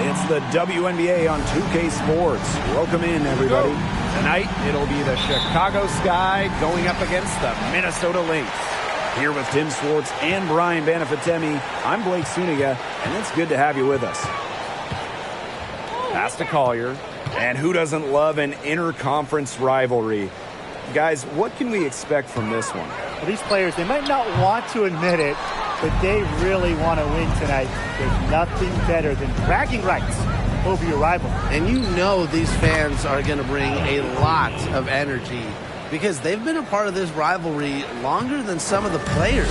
It's the WNBA on 2K Sports. Welcome in, everybody. Tonight, it'll be the Chicago Sky going up against the Minnesota Lynx. Here with Tim Swartz and Brian Banafitemi, I'm Blake Suniga, and it's good to have you with us. Pass to Collier. And who doesn't love an interconference rivalry? Guys, what can we expect from this one? Well, these players, they might not want to admit it, but they really want to win tonight. There's nothing better than bragging rights over your rival. And you know these fans are going to bring a lot of energy because they've been a part of this rivalry longer than some of the players.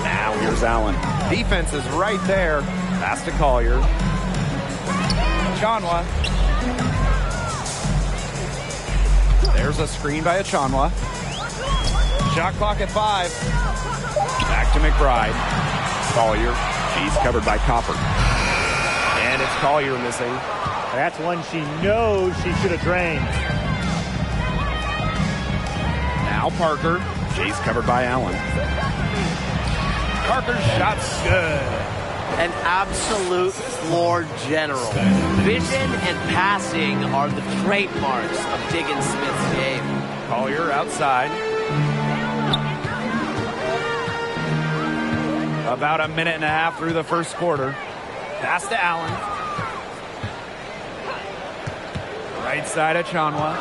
Now here's Allen. Defense is right there. Pass to Collier. Achanwa. There's a screen by Achanwa. Shot clock at 5. Back to McBride. Collier. She's covered by Copper. And it's Collier missing. That's one she knows she should have drained. Now Parker. She's covered by Allen. Parker's shot's good. An absolute floor general. Vision and passing are the trademarks of Diggins Smith's game. Collier outside. About a minute and a half through the first quarter. Pass to Allen. Right side of Achanwa.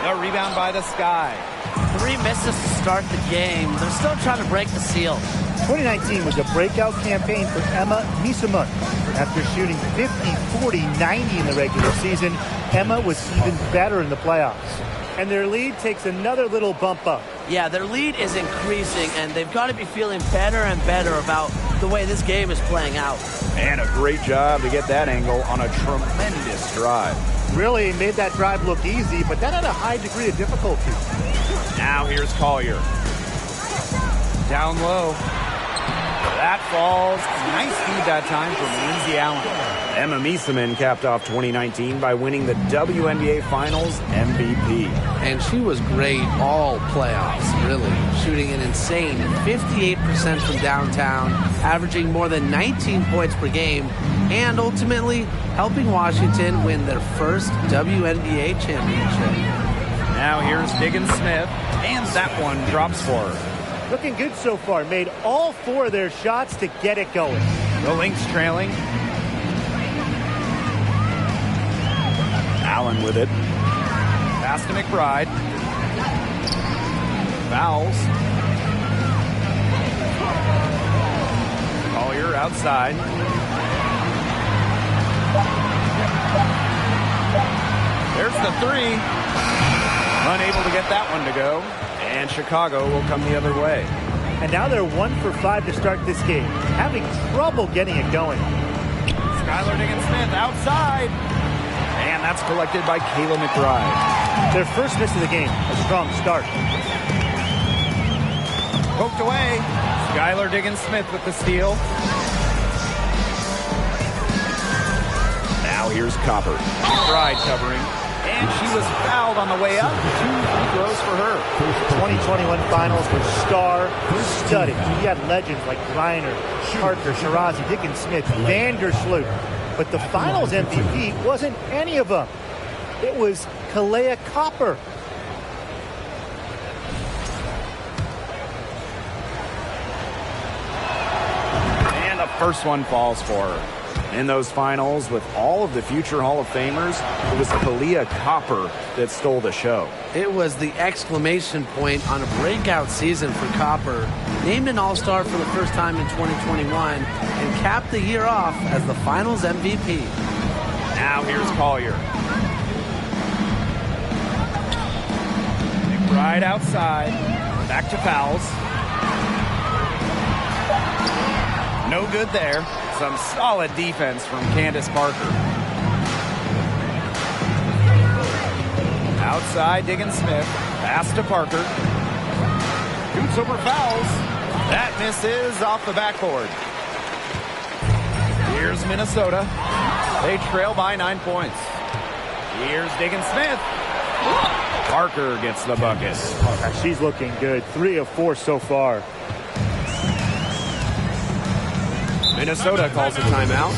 The rebound by the Sky. 3 misses to start the game. They're still trying to break the seal. 2019 was a breakout campaign for Emma Miesemuth. After shooting 50, 40, 90 in the regular season, Emma was even better in the playoffs. And their lead takes another little bump up. Yeah, their lead is increasing, and they've got to be feeling better and better about the way this game is playing out. And a great job to get that angle on a tremendous drive. Really made that drive look easy, but that had a high degree of difficulty. Now here's Collier. Down low. That falls. Nice feed that time from Lindsay Allen. Emma Miesemuth capped off 2019 by winning the WNBA Finals MVP. And she was great all playoffs, really. Shooting an insane 58% from downtown, averaging more than 19 points per game, and ultimately helping Washington win their first WNBA championship. Now here's Diggins Smith, and that one drops for her. Looking good so far. Made all 4 of their shots to get it going. The Lynx trailing. Allen with it. Pass to McBride. Fouls. Collier outside. There's the 3. Unable to get that one to go. And Chicago will come the other way. And now they're 1 for 5 to start this game. Having trouble getting it going. Skylar Diggins-Smith outside. And that's collected by Kayla McBride. Their first miss of the game. A strong start. Poked away. Skylar Diggins-Smith with the steal. Now here's Copper. McBride covering. And she was fouled on the way up. 2 free throws for her. 2021 Finals were star-studded. You had legends like Griner, Parker, Shirazi, Diggins-Smith, Vandersloot. But the Finals MVP wasn't any of them. It was Kalea Copper. And the first one falls for her. In those finals, with all of the future Hall of Famers, it was Kalea Copper that stole the show. It was the exclamation point on a breakout season for Copper. Named an All-Star for the first time in 2021 and capped the year off as the Finals MVP. Now here's Collier. McBride outside. Back to fouls. No good there. Some solid defense from Candace Parker. Outside, Diggins-Smith. Pass to Parker. Shoots over fouls. That misses off the backboard. Here's Minnesota. They trail by 9 points. Here's Diggins-Smith. Parker gets the bucket. She's looking good. 3 of 4 so far. Minnesota calls a timeout.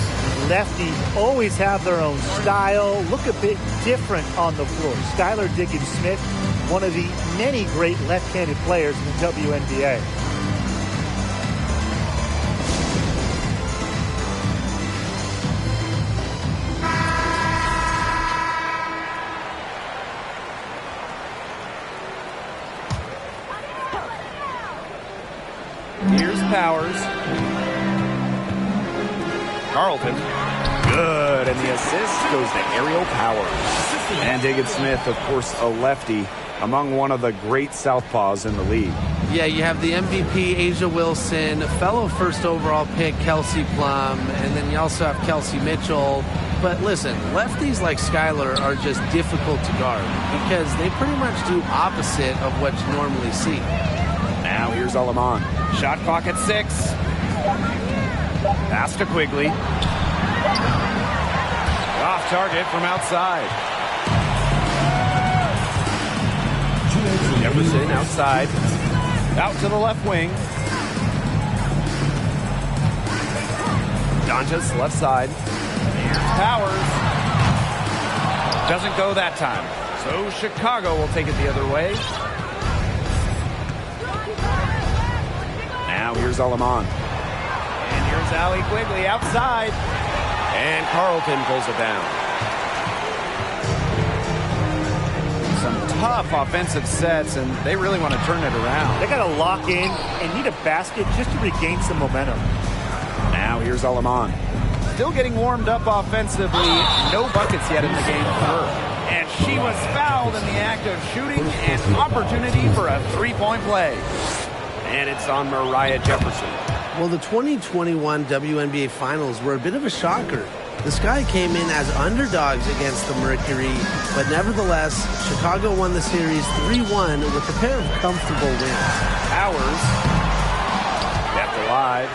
Lefties always have their own style, look a bit different on the floor. Skylar Diggins-Smith, one of the many great left-handed players in the WNBA. Here's Powers. Carlton. Good, and the assist goes to Ariel Powers. And Diggins-Smith, of course, a lefty, among one of the great southpaws in the league. Yeah, you have the MVP, Asia Wilson, fellow first overall pick, Kelsey Plum, and then you also have Kelsey Mitchell. But listen, lefties like Skylar are just difficult to guard because they pretty much do opposite of what you normally see. Now here's Alaman. Shot clock at 6. Pass to Quigley. Off target from outside. Jefferson outside. Out to the left wing. Dantas left side. Here's Powers. Doesn't go that time. So Chicago will take it the other way. Now here's Alaman. And here's Allie Quigley outside. And Carlton pulls it down. Some tough offensive sets, and they really want to turn it around. They got to lock in and need a basket just to regain some momentum. Now here's Alaman. Still getting warmed up offensively. No buckets yet in the game for her. And she was fouled in the act of shooting. An opportunity for a three-point play. And it's on Mariah Jefferson. Well, the 2021 WNBA Finals were a bit of a shocker. The Sky came in as underdogs against the Mercury, but nevertheless, Chicago won the series 3-1 with a pair of comfortable wins. Powers kept alive.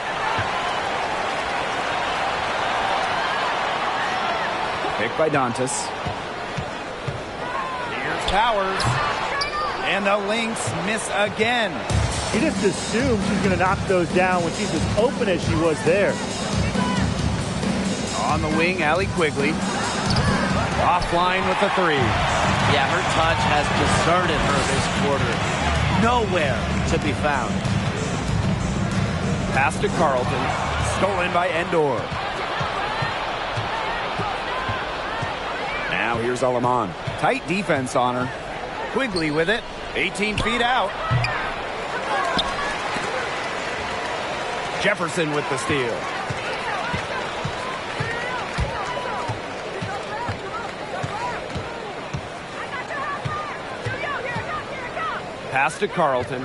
Picked by Dantas. Here's Powers. And the Lynx miss again. She just assumed she's going to knock those down when she's as open as she was there. On the wing, Allie Quigley. Offline with the 3. Yeah, her touch has deserted her this quarter. Nowhere to be found. Pass to Carlton. Stolen by Endor. Now here's Alaman. Tight defense on her. Quigley with it. 18 feet out. Jefferson with the steal. Pass to Carlton.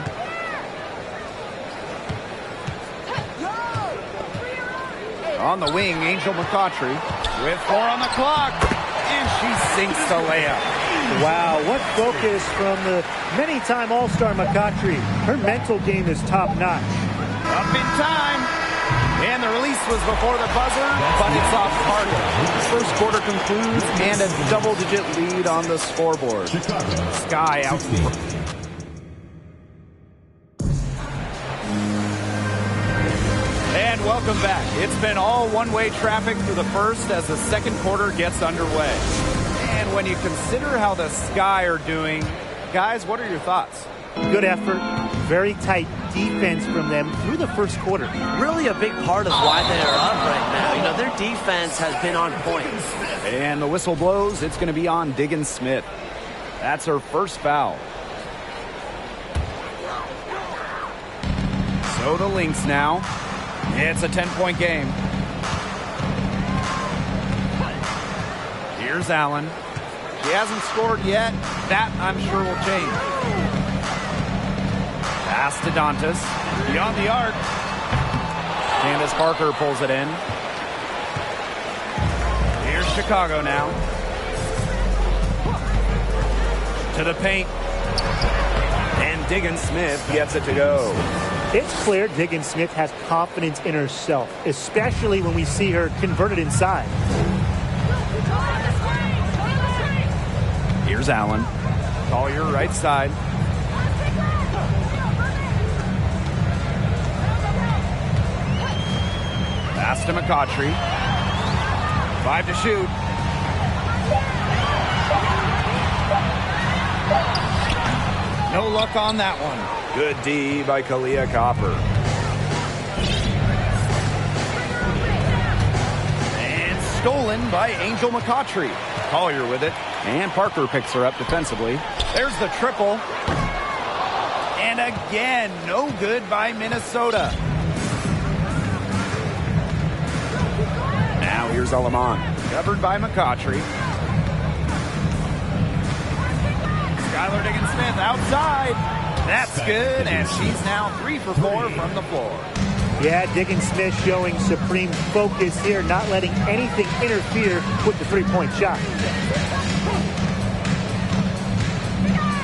On the wing, Angel McCautry with 4 on the clock. And she sinks the layup. Wow, what focus from the many-time All-Star McCautry. Her mental game is top-notch. Up in time. And the release was before the buzzer, but it's off target. First quarter concludes and a double-digit lead on the scoreboard. Sky out. And welcome back. It's been all one-way traffic through the first as the second quarter gets underway. And when you consider how the Sky are doing, guys, what are your thoughts? Good effort, very tight defense from them through the first quarter. Really a big part of why they are up right now. You know, their defense has been on point. And the whistle blows. It's going to be on Diggins-Smith. That's her first foul. So the Lynx now. It's a 10-point game. Here's Allen. She hasn't scored yet. That, I'm sure, will change. Pass to Dantas. Beyond the arc. Candace Parker pulls it in. Here's Chicago now. To the paint. And Diggins-Smith gets it to go. It's clear Diggins-Smith has confidence in herself, especially when we see her converted inside. Here's Allen. Collier right side. Pass to McCautry. 5 to shoot. No luck on that one. Good D by Kalia Copper. And stolen by Angel McCautry. Collier with it. And Parker picks her up defensively. There's the triple. And again, no good by Minnesota. Now here's Alaman. Covered by McCautry. Skylar Diggins-Smith outside. That's good, and she's now 3 for 4 from the floor. Yeah, Diggins-Smith showing supreme focus here, not letting anything interfere with the three-point shot.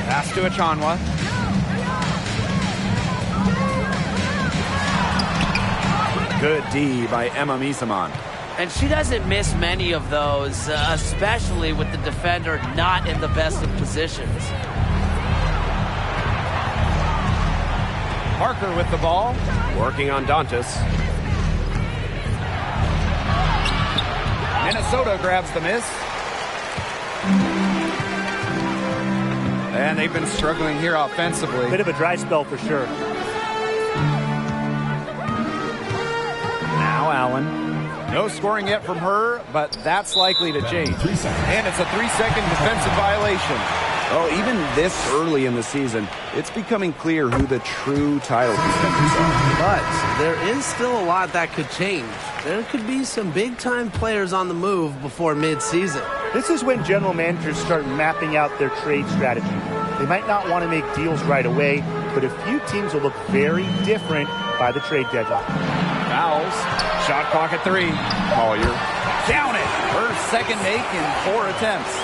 Pass to Achanwa. Good D by Emma Misaman. And she doesn't miss many of those, especially with the defender not in the best of positions. Parker with the ball. Working on Dantas. Minnesota grabs the miss. And they've been struggling here offensively. Bit of a dry spell for sure. Now Allen. No scoring yet from her, but that's likely to change. And it's a 3-second defensive violation. Oh, even this early in the season, it's becoming clear who the true title contenders are. But there is still a lot that could change. There could be some big-time players on the move before mid-season. This is when general managers start mapping out their trade strategy. They might not want to make deals right away, but a few teams will look very different by the trade deadline. Fouls. Shot clock at 3. Collier. Down it. Her second make in 4 attempts.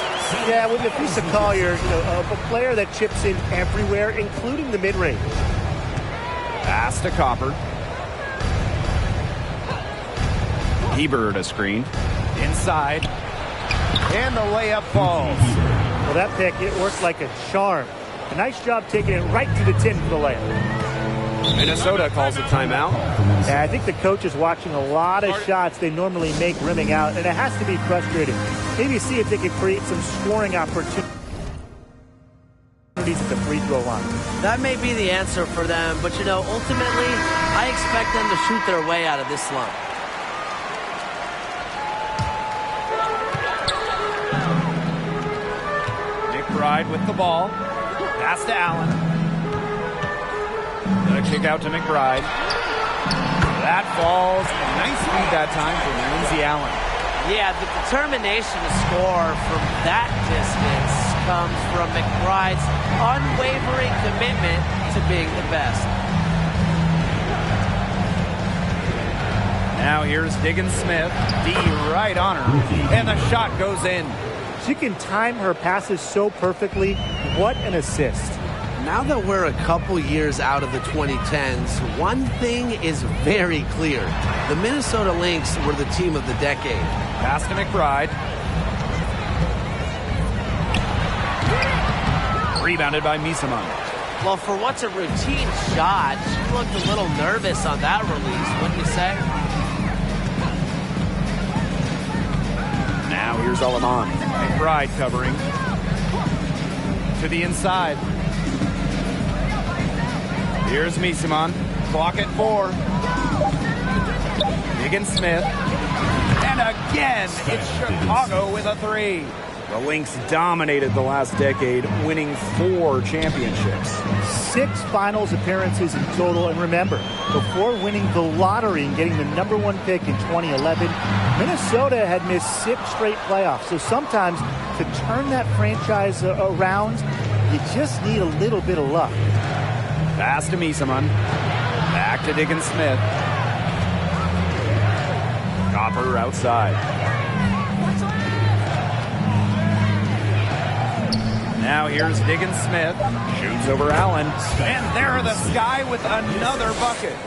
Yeah, with Nafisa Collier, a player that chips in everywhere, including the mid-range. Pass to Copper. Hebert a screen. Inside. And the layup falls. Well, that pick, it works like a charm. A nice job taking it right to the tin for the layup. Minnesota calls a timeout. And I think the coach is watching a lot of shots they normally make rimming out, and it has to be frustrating. Maybe see if they can create some scoring opportunities at the free throw line. That may be the answer for them, but ultimately, I expect them to shoot their way out of this slump. McBride with the ball. Pass to Allen. Gonna kick out to McBride. That falls. Nice feed that time from Lindsey Allen. Yeah, the determination to score from that distance comes from McBride's unwavering commitment to being the best. Now here's Diggins-Smith. D right on her. And the shot goes in. She can time her passes so perfectly. What an assist. Now that we're a couple years out of the 2010s, one thing is very clear. The Minnesota Lynx were the team of the decade. Pass to McBride. Rebounded by Misaman. Well, for what's a routine shot, she looked a little nervous on that release, wouldn't you say? Now here's Alaman. McBride covering. To the inside. Here's Misaman. Clock at 4. Diggins-Smith. And again, it's Chicago with a 3. The Lynx dominated the last decade, winning 4 championships. 6 finals appearances in total. And remember, before winning the lottery and getting the #1 pick in 2011, Minnesota had missed 6 straight playoffs. So sometimes to turn that franchise around, you just need a little bit of luck. Pass to Misaman. Back to Diggins-Smith. Copper outside. Now here's Diggins-Smith. Shoots over Allen. And there the Sky with another bucket.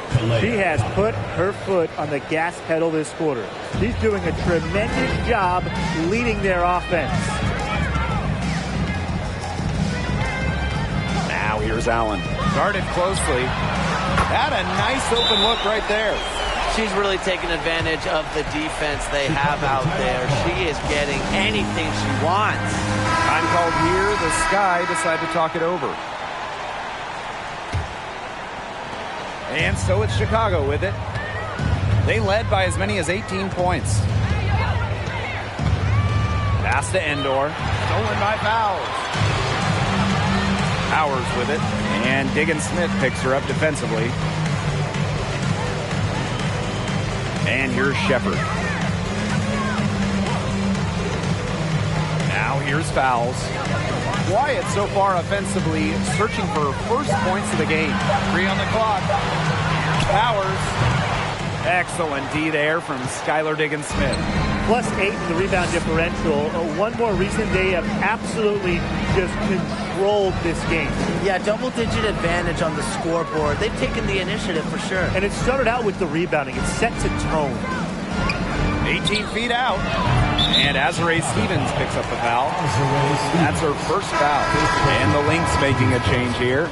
She has put her foot on the gas pedal this quarter. She's doing a tremendous job leading their offense. Now here's Allen. Guarded closely. Had a nice open look right there. She's really taking advantage of the defense they have out there. She is getting anything she wants. Time called here. The Sky decide to talk it over. And so it's Chicago with it. They led by as many as 18 points. Pass to Endor. Stolen by Fowles. Powers with it. And Diggins-Smith picks her up defensively. And here's Shepard. Now here's Fowles. Quiet so far offensively, searching for first points of the game. 3 on the clock. Powers. Excellent D there from Skylar Diggins-Smith. +8 in the rebound differential. One more reason they have absolutely just controlled this game. Yeah, double-digit advantage on the scoreboard. They've taken the initiative for sure. And it started out with the rebounding. It sets a tone. 18 feet out. And Azarae Stevens picks up the foul. That's her first foul. And the Lynx making a change here.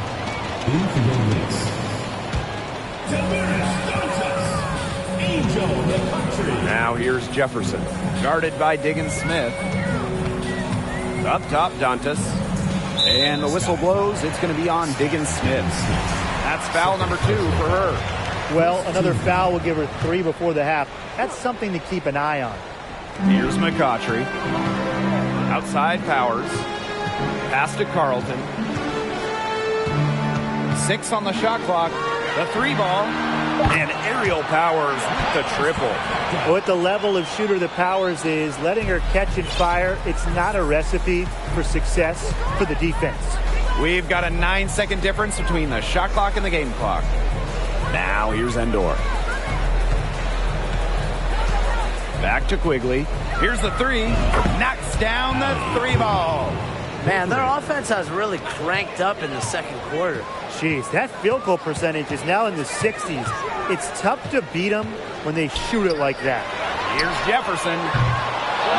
Now here's Jefferson, guarded by Diggins-Smith. Up top, Dantas. And the whistle blows. It's going to be on Diggins-Smith. That's foul number 2 for her. Well, another foul will give her 3 before the half. That's something to keep an eye on. Here's McCautry. Outside Powers. Pass to Carlton. 6 on the shot clock. The 3 ball. And Aerial Powers with the triple. Well, at the level of shooter that Powers is, letting her catch and fire, it's not a recipe for success for the defense. We've got a 9-second difference between the shot clock and the game clock. Now here's Endor. Back to Quigley. Here's the 3. Knocks down the 3 ball. Man, their offense has really cranked up in the second quarter. Jeez, that field goal percentage is now in the 60s. It's tough to beat them when they shoot it like that. Here's Jefferson.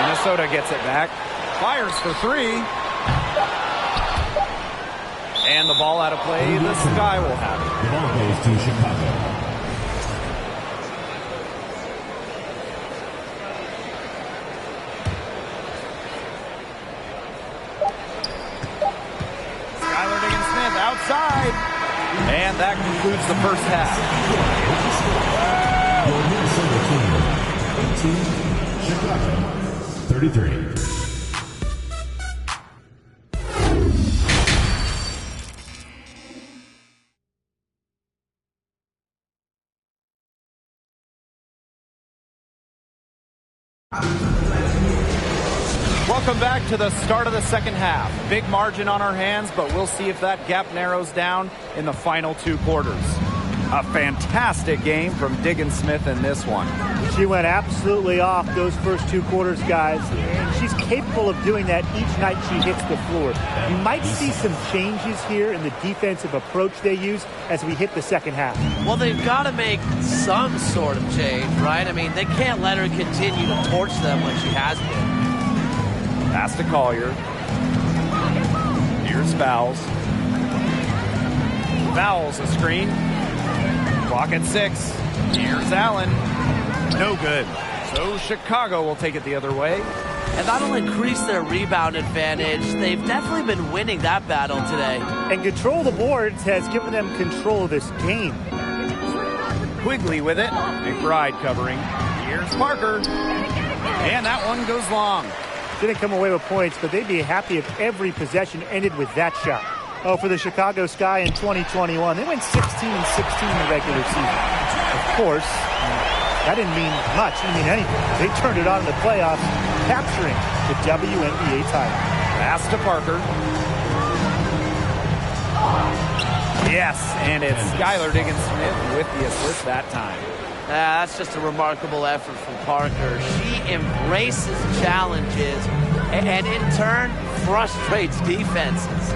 Minnesota gets it back. Fires for 3. And the ball out of play. The Sky will have it. The ball goes to Chicago. Skylar Diggins-Smith outside. And that concludes the first half. Your Minnesota team, 18, Chicago, 33. Welcome back to the start of the second half. Big margin on our hands, but we'll see if that gap narrows down in the final 2 quarters. A fantastic game from Diggins-Smith in this one. She went absolutely off those first 2 quarters, guys. And she's capable of doing that each night she hits the floor. You might see some changes here in the defensive approach they use as we hit the second half. Well, they've got to make some sort of change, right? I mean, they can't let her continue to torch them like she has been. Pass to Collier. Here's Fowles. Fowles a screen. Clock at 6. Here's Allen. No good. So Chicago will take it the other way. And that'll increase their rebound advantage. They've definitely been winning that battle today. And control of the boards has given them control of this game. Quigley with it. McBride covering. Here's Parker. And that one goes long. Didn't come away with points, but they'd be happy if every possession ended with that shot. Oh, for the Chicago Sky in 2021, they went 16-16 in the regular season. Of course, that didn't mean much. It didn't mean anything. They turned it on in the playoffs, capturing the WNBA title. Pass to Parker. Yes, and it's Skylar Diggins-Smith with the assist that time. That's just a remarkable effort from Parker. She embraces challenges and in turn frustrates defenses.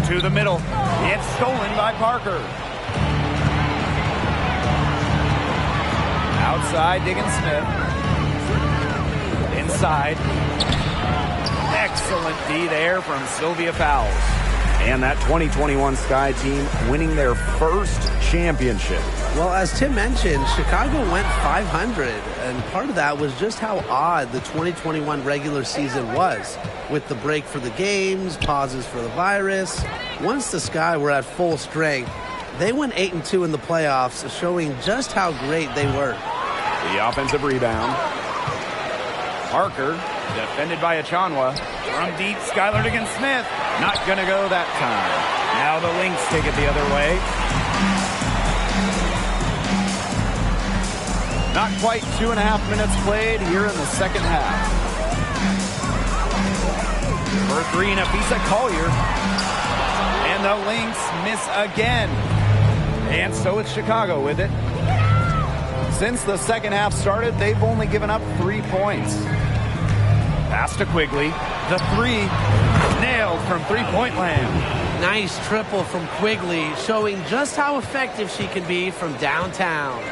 To the middle. It's stolen by Parker. Outside Diggins-Smith. Inside. Excellent D there from Sylvia Fowles. And that 2021 Sky team winning their first championship. Well, as Tim mentioned, Chicago went 500, and part of that was just how odd the 2021 regular season was, with the break for the games, pauses for the virus. Once the Sky were at full strength, they went 8-2 in the playoffs, showing just how great they were. The offensive rebound. Parker, defended by Achanwa. From deep, Skylar against Smith. Not going to go that time. Now the Lynx take it the other way. Not quite 2.5 minutes played here in the second half. For three, Nafisa Collier. And the Lynx miss again. And so it's Chicago with it. Since the second half started, they've only given up 3 points. Pass to Quigley. The three nailed from three-point land. Nice triple from Quigley, showing just how effective she can be from downtown.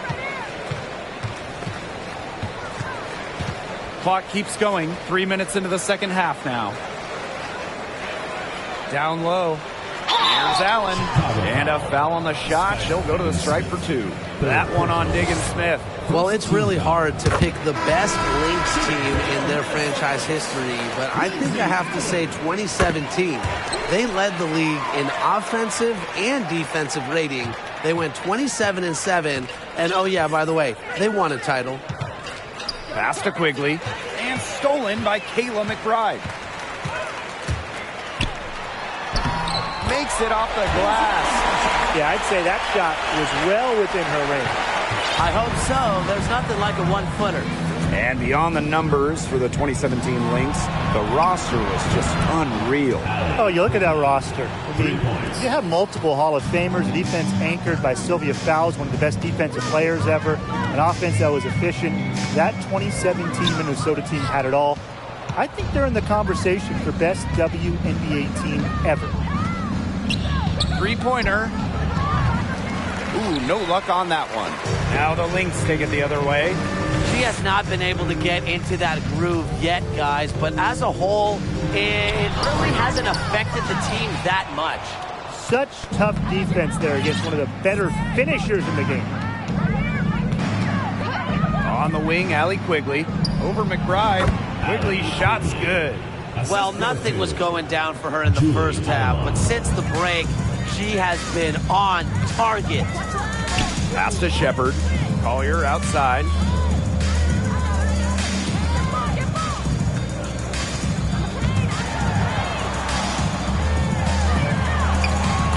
Clock keeps going. 3 minutes into the second half now. Down low. Here's Allen. And a foul on the shot. She'll go to the stripe for 2. That one on Diggins Smith. Well, it's really hard to pick the best Lynx team in their franchise history, but I think I have to say 2017. They led the league in offensive and defensive rating. They went 27-7, and oh yeah, by the way, they won a title. Pass to Quigley. And stolen by Kayla McBride. Makes it off the glass. Yeah, I'd say that shot was well within her range. I hope so. There's nothing like a one-footer. And beyond the numbers for the 2017 Lynx, the roster was just unreal. Oh, you look at that roster. I mean, you have multiple Hall of Famers, a defense anchored by Sylvia Fowles, one of the best defensive players ever, an offense that was efficient. That 2017 Minnesota team had it all. I think they're in the conversation for best WNBA team ever. Three-pointer. Ooh, no luck on that one. Now the Lynx take it the other way. She has not been able to get into that groove yet, guys, but as a whole, it really hasn't affected the team that much. Such tough defense there against one of the better finishers in the game. On the wing, Allie Quigley. Over McBride. Quigley's shot's good. Well, nothing was going down for her in the first half, but since the break, she has been on target. Pass to Shepard. Collier outside.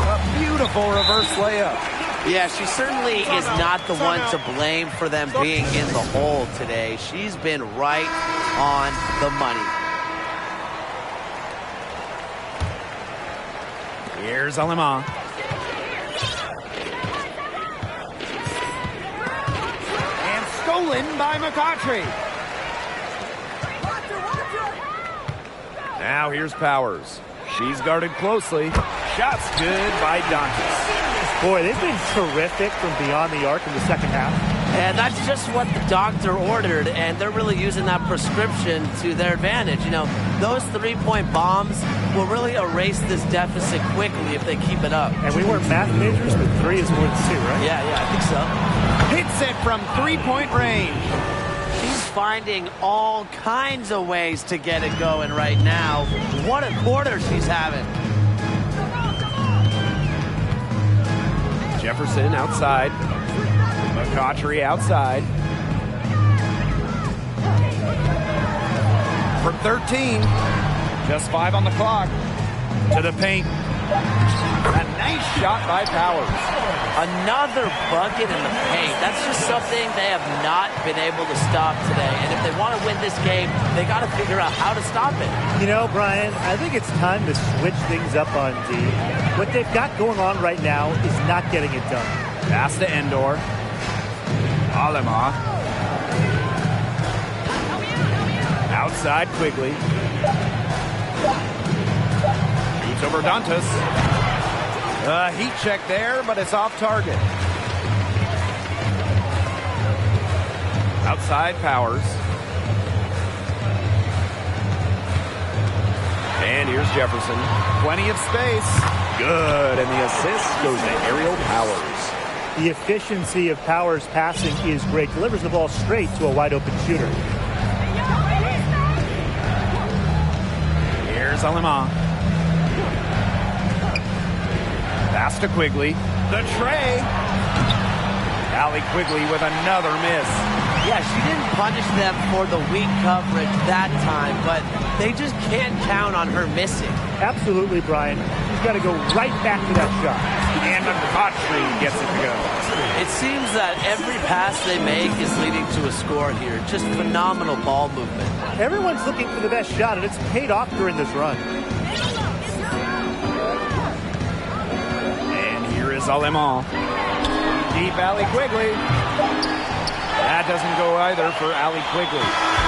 A beautiful reverse layup. Yeah, she certainly is not the one to blame for them being in the hole today. She's been right on the money. Here's Alema. And stolen by McCautry. Now here's Powers. She's guarded closely. Shot's good by Dantas. Boy, they've been terrific from beyond the arc in the second half. And that's just what the doctor ordered, and they're really using that prescription to their advantage. You know, those three-point bombs will really erase this deficit quickly if they keep it up. And we weren't math majors, but 3 is more than 2, right? Yeah, I think so. Hits it from three-point range. She's finding all kinds of ways to get it going right now. What a quarter she's having. Jefferson outside. McCautry outside. From 13. Just 5 on the clock. To the paint. A nice shot by Powers. Another bucket in the paint. That's just something they have not been able to stop today. And if they want to win this game, they got to figure out how to stop it. You know, Brian, I think it's time to switch things up on D. What they've got going on right now is not getting it done. Pass to Endor. Alema. Outside Quigley. Shoots over Dantas. Heat check there, but it's off target. Outside Powers. And here's Jefferson. Plenty of space. Good, and the assist goes to Aerial Powers. The efficiency of Powers' passing is great. Delivers the ball straight to a wide-open shooter. Here's Alema. Pass to Quigley. The tray. Allie Quigley with another miss. Yeah, she didn't punish them for the weak coverage that time, but they just can't count on her missing. Absolutely, Brian. She's got to go right back to that shot. And McCautry gets it to go. It seems that every pass they make is leading to a score here. Just phenomenal ball movement. Everyone's looking for the best shot, and it's paid off during this run. And here is Alema. Deep Allie Quigley. That doesn't go either for Allie Quigley.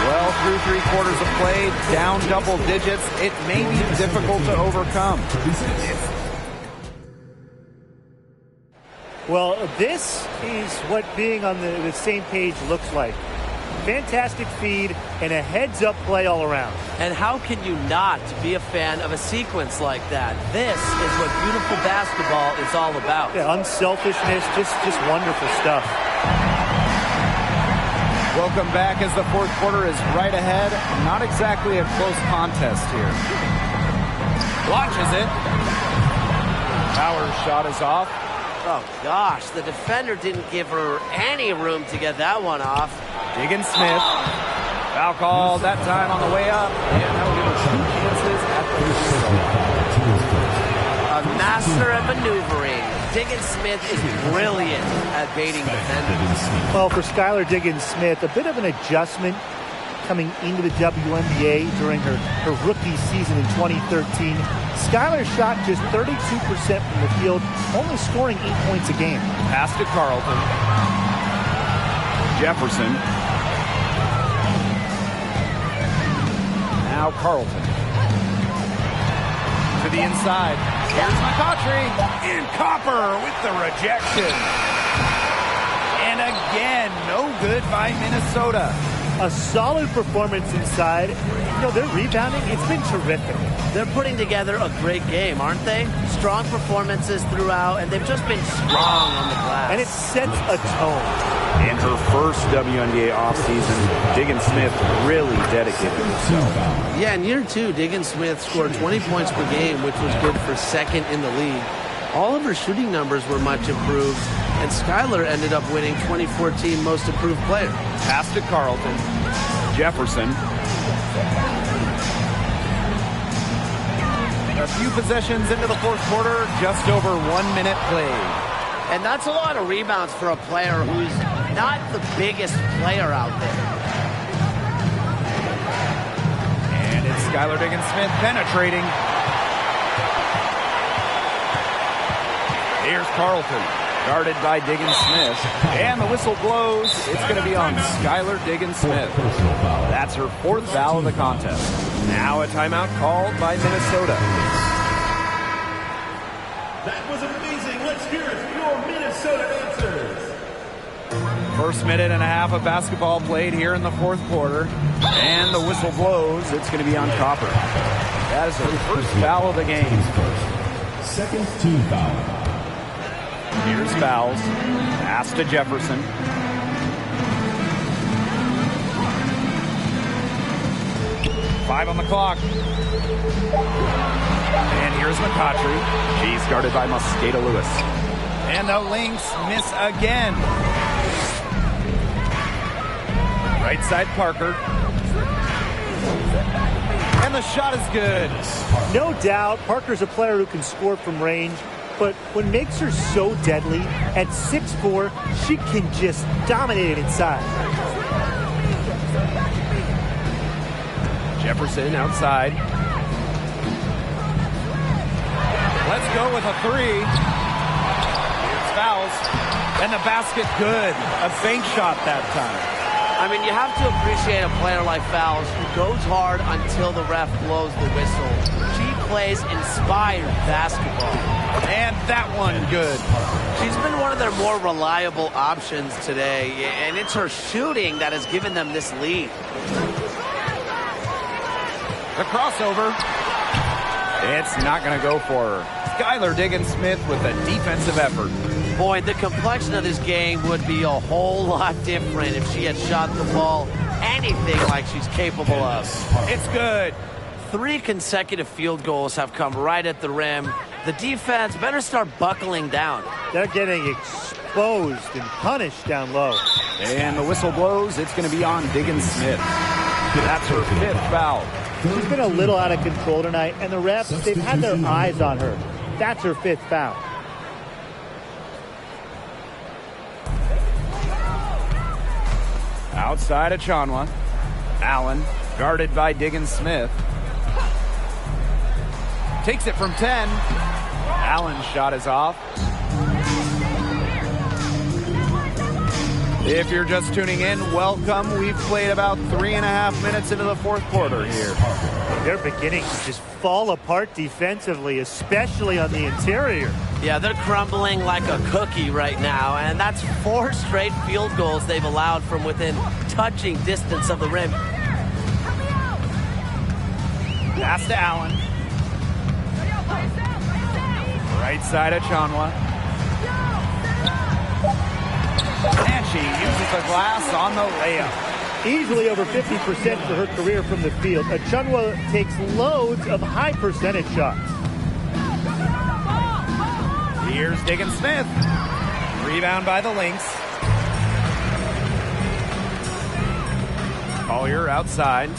Well, through 3/4 of play, down double digits, it may be difficult to overcome. Well, this is what being on the same page looks like. Fantastic feed and a heads-up play all around. And how can you not be a fan of a sequence like that? This is what beautiful basketball is all about. Yeah, unselfishness, just wonderful stuff. Welcome back as the fourth quarter is right ahead. Not exactly a close contest here. Launches it. Powers' shot is off. Oh, gosh, the defender didn't give her any room to get that one off. Diggins Smith. Foul call that time on the way up. And that will give her 2 chances at the A master at maneuvering. Diggins Smith is brilliant at baiting defenders. Well, for Skylar Diggins Smith, a bit of an adjustment coming into the WNBA during her rookie season in 2013. Skylar shot just 32% from the field, only scoring 8 points a game. Pass to Carlton. Jefferson. Now Carlton. To the inside. Here's McCautry. And Copper with the rejection. And again, no good by Minnesota. A solid performance inside. You know, their rebounding, it's been terrific. They're putting together a great game, aren't they? Strong performances throughout, and they've just been strong on the glass. And it sets a tone. In her first WNBA offseason, Diggins Smith really dedicated herself. Yeah, in year 2, Diggins Smith scored 20 points per game, which was good for second in the league. All of her shooting numbers were much improved, and Skylar ended up winning 2014 Most Improved Player. Pass to Carlton. Jefferson. A few possessions into the fourth quarter, just over 1 minute played. And that's a lot of rebounds for a player who's not the biggest player out there. And it's Skylar Diggins Smith penetrating. Here's Carlton, guarded by Diggins Smith. And the whistle blows. It's going to be on Skylar Diggins Smith. That's her 4th foul of the contest. Now a timeout called by Minnesota. That was amazing. Let's hear it for your Minnesota answers. First minute and a half of basketball played here in the fourth quarter. And the whistle blows. It's going to be on Copper. That is her 1st foul of the game. Second team foul. Here's fouls. Pass to Jefferson. Five on the clock. And here's McCautry. She's guarded by Mosqueda Lewis. And the Lynx miss again. Right side Parker. And the shot is good. No doubt, Parker's a player who can score from range, but what makes her so deadly, at 6'4", she can just dominate it inside. Jefferson outside. Let's go with a 3. Here's fouls. And the basket good. A fake shot that time. I mean, you have to appreciate a player like Fowles who goes hard until the ref blows the whistle. She plays inspired basketball. And that one good. She's been one of their more reliable options today, and it's her shooting that has given them this lead. The crossover. It's not going to go for her. Skylar Diggins Smith with a defensive effort. Boy, the complexion of this game would be a whole lot different if she had shot the ball anything like she's capable of. It's good. 3 consecutive field goals have come right at the rim. The defense better start buckling down. They're getting exposed and punished down low. And the whistle blows. It's going to be on Diggins Smith. That's her 5th foul. She's been a little out of control tonight, and the refs, they've had their eyes on her. That's her 5th foul. Outside of Chanwa. Allen, guarded by Diggins Smith. Takes it from 10. Allen's shot is off. If you're just tuning in, welcome. We've played about 3.5 minutes into the 4th quarter here. They're beginning to just fall apart defensively, especially on the interior. Yeah, they're crumbling like a cookie right now, and that's 4 straight field goals they've allowed from within touching distance of the rim. Pass to Allen. Right side of Chanwa. And she uses the glass on the layup. Easily over 50% for her career from the field. Achunwa takes loads of high percentage shots. Here's Diggins Smith. Rebound by the Lynx. Collier outside.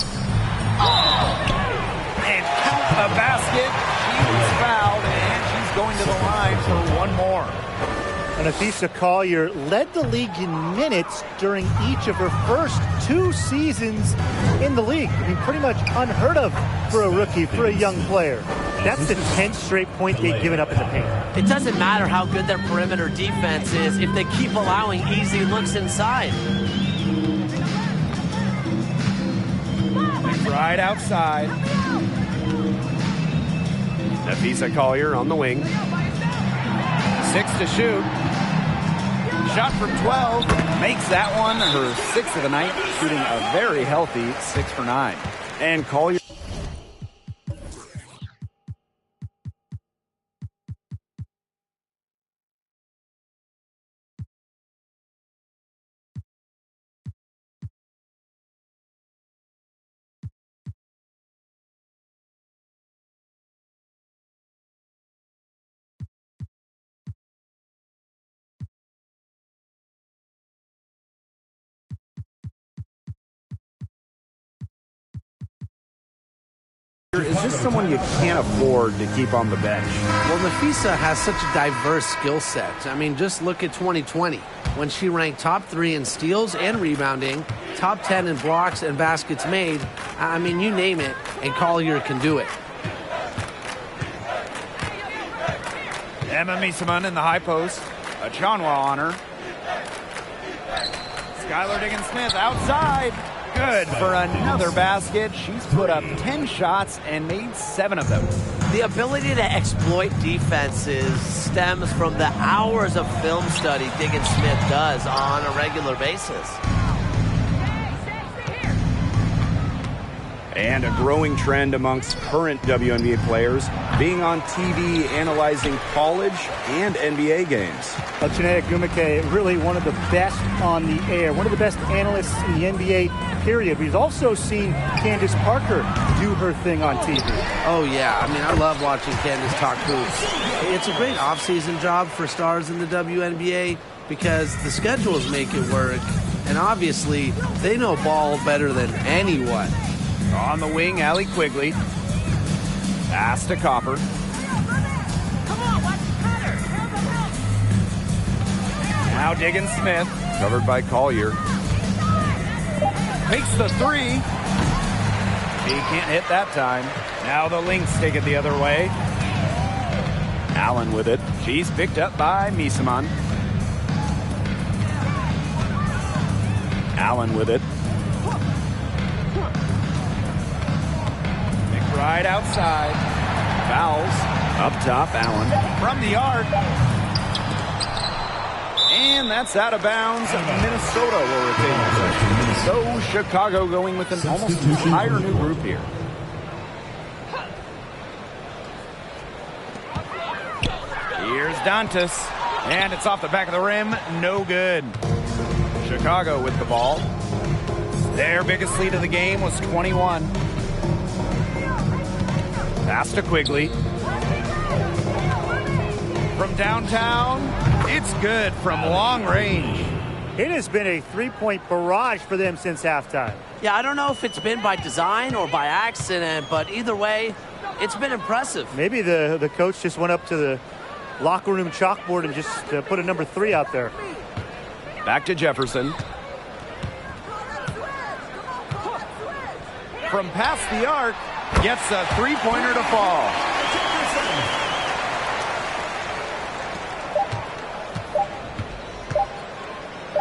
And count the basket. She was fouled, and she's going to the line for one more. And Afisa Collier led the league in minutes during each of her first 2 seasons in the league. I mean, pretty much unheard of for a rookie, for a young player. That's the 10th straight point they've given up in the paint. It doesn't matter how good their perimeter defense is if they keep allowing easy looks inside. Right outside. Afisa Collier on the wing. 6 to shoot. Shot from 12. Makes that one her 6th of the night, shooting a very healthy 6 for 9. And Collier. Is just someone you can't afford to keep on the bench. Well, Nafisa has such a diverse skill set. I mean, just look at 2020 when she ranked top 3 in steals and rebounding, top 10 in blocks and baskets made. I mean, you name it, and Collier can do it. Emma Miesemann in the high post. A Chanwa on her. Skylar Diggins Smith outside. Good for another basket. She's put up 10 shots and made 7 of them. The ability to exploit defenses stems from the hours of film study Diggins Smith does on a regular basis. And a growing trend amongst current WNBA players being on TV analyzing college and NBA games. Chinea Gumake, really one of the best on the air, one of the best analysts in the NBA, period. We've also seen Candace Parker do her thing on TV. Oh, yeah. I mean, I love watching Candace talk hoops. It's a great off-season job for stars in the WNBA because the schedules make it work. And obviously, they know ball better than anyone. On the wing, Allie Quigley. Pass to Copper. Now Diggins Smith. Covered by Collier. Takes the 3. He can't hit that time. Now the Lynx take it the other way. Allen with it. She's picked up by Miesemann. Allen with it. Right outside. Fouls. Up top, Allen. From the arc. And that's out of bounds. Minnesota will retain possession. So Chicago going with an almost entire new group here. Here's Dantas. And it's off the back of the rim. No good. Chicago with the ball. Their biggest lead of the game was 21. Pass to Quigley. From downtown, it's good from long range. It has been a three-point barrage for them since halftime. Yeah, I don't know if it's been by design or by accident, but either way, it's been impressive. Maybe the coach just went up to the locker room chalkboard and just put a number 3 out there. Back to Jefferson. From past the arc, gets a three-pointer to fall.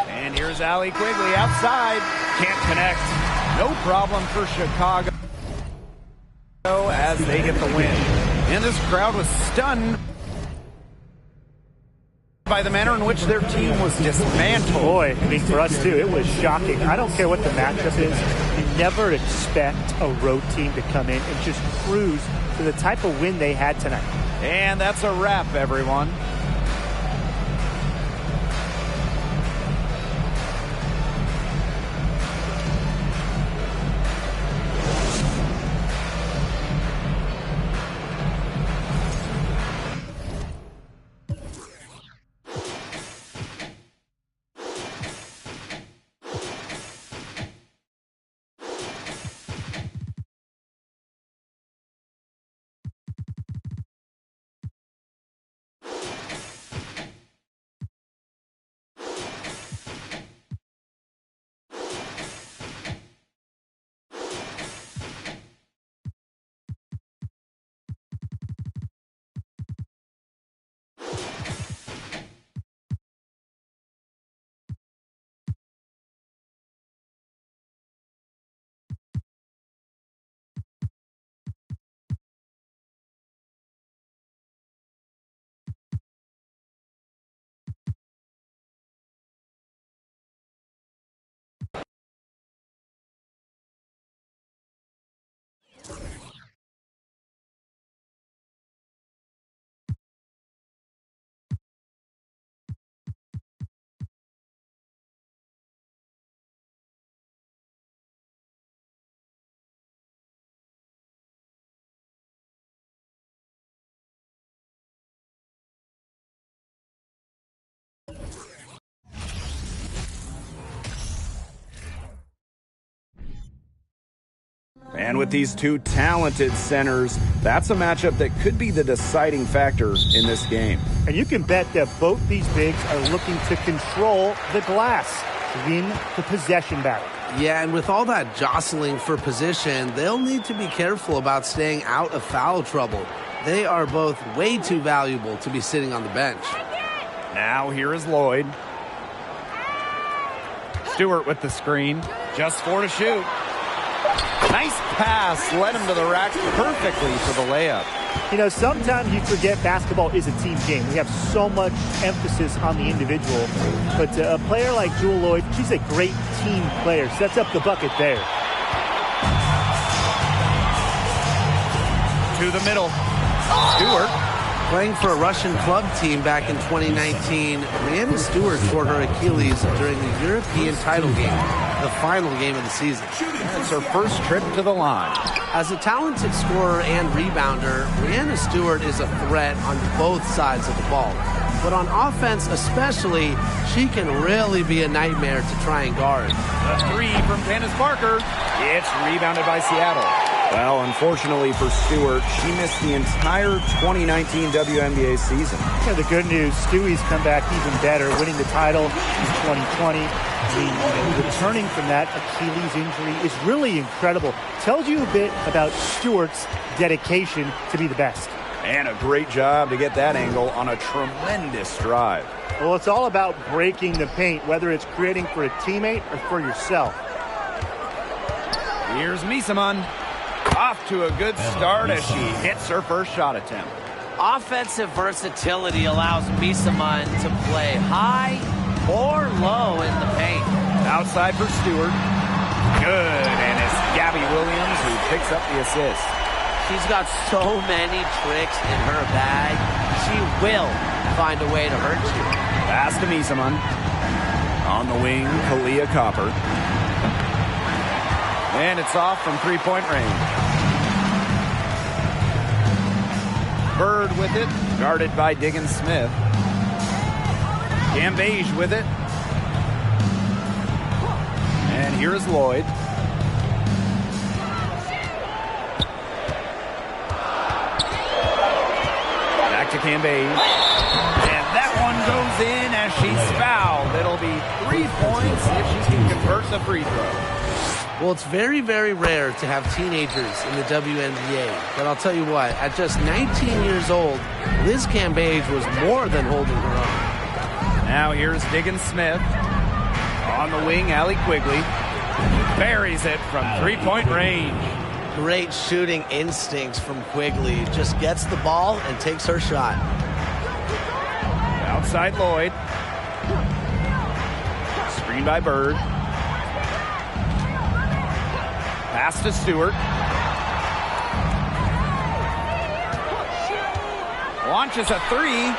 And here's Allie Quigley outside. Can't connect. No problem for Chicago as they get the win. And this crowd was stunned by the manner in which their team was dismantled. Boy, I mean, for us too, it was shocking. I don't care what the matchup is. You never expect a road team to come in and just cruise to the type of win they had tonight. And that's a wrap, everyone. And with these two talented centers, that's a matchup that could be the deciding factor in this game. And you can bet that both these bigs are looking to control the glass, win the possession battle. Yeah, and with all that jostling for position, they'll need to be careful about staying out of foul trouble. They are both way too valuable to be sitting on the bench. Now here is Lloyd. Stewart with the screen. Just 4 to shoot. Nice pass. Led him to the rack perfectly for the layup. You know, sometimes you forget basketball is a team game. We have so much emphasis on the individual. But a player like Jewell Lloyd, she's a great team player. Sets up the bucket there. To the middle. Stewart. Playing for a Russian club team back in 2019, Breanna Stewart tore her Achilles during the European title game, the final game of the season. It's her first trip to the line. As a talented scorer and rebounder, Breanna Stewart is a threat on both sides of the ball. But on offense especially, she can really be a nightmare to try and guard. A three from Candace Parker. It's rebounded by Seattle. Well, unfortunately for Stewart, she missed the entire 2019 WNBA season. Yeah, the good news, Stewie's come back even better, winning the title in 2020. Returning from that Achilles injury is really incredible. Tells you a bit about Stewart's dedication to be the best. And a great job to get that angle on a tremendous drive. Well, it's all about breaking the paint, whether it's creating for a teammate or for yourself. Here's Misaman. Off to a good start as she hits her first shot attempt. Offensive versatility allows Misaman to play high or low in the paint. Outside for Stewart. Good, and it's Gabby Williams who picks up the assist. She's got so many tricks in her bag. She will find a way to hurt you. Pass to Misaman. On the wing, Kalia Copper. And it's off from three-point range. Bird with it, guarded by Diggins Smith. Gambage with it. And here's Lloyd. Back to Gambage. And that one goes in as she's fouled. It'll be 3 points if she can convert the free throw. Well, it's very, very rare to have teenagers in the WNBA. But I'll tell you what, at just 19 years old, Liz Cambage was more than holding her own. Now here's Diggins Smith. On the wing, Allie Quigley. Buries it from three-point range. Great shooting instincts from Quigley. Just gets the ball and takes her shot. Outside Lloyd. Screen by Bird. Pass to Stewart. Launches a three.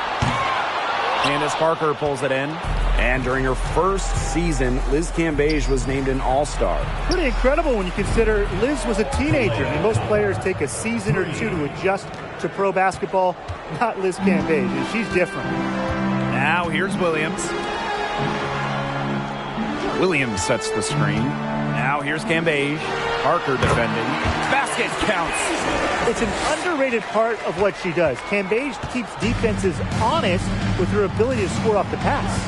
Candace Parker pulls it in. And during her first season, Liz Cambage was named an All-Star. Pretty incredible when you consider Liz was a teenager. I mean, most players take a season or two to adjust to pro basketball. Not Liz Cambage, and she's different. Now here's Williams. Williams sets the screen. Now here's Cambage. Parker defending. Basket counts. It's an underrated part of what she does. Cambage keeps defenses honest with her ability to score off the pass.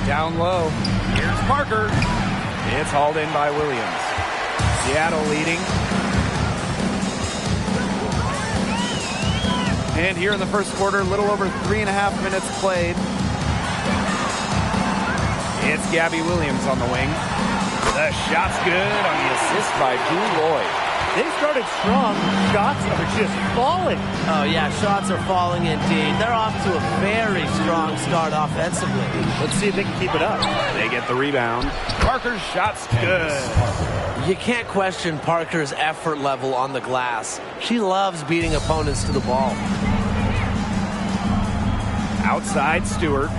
Down low. Here's Parker. It's hauled in by Williams. Seattle leading. And here in the first quarter, a little over 3.5 minutes played. It's Gabby Williams on the wing. The shot's good on the assist by Drew Lloyd. They started strong. Shots are just falling. Oh, yeah, shots are falling indeed. They're off to a very strong start offensively. Let's see if they can keep it up. They get the rebound. Parker's shot's good. You can't question Parker's effort level on the glass. She loves beating opponents to the ball. Outside Stewart.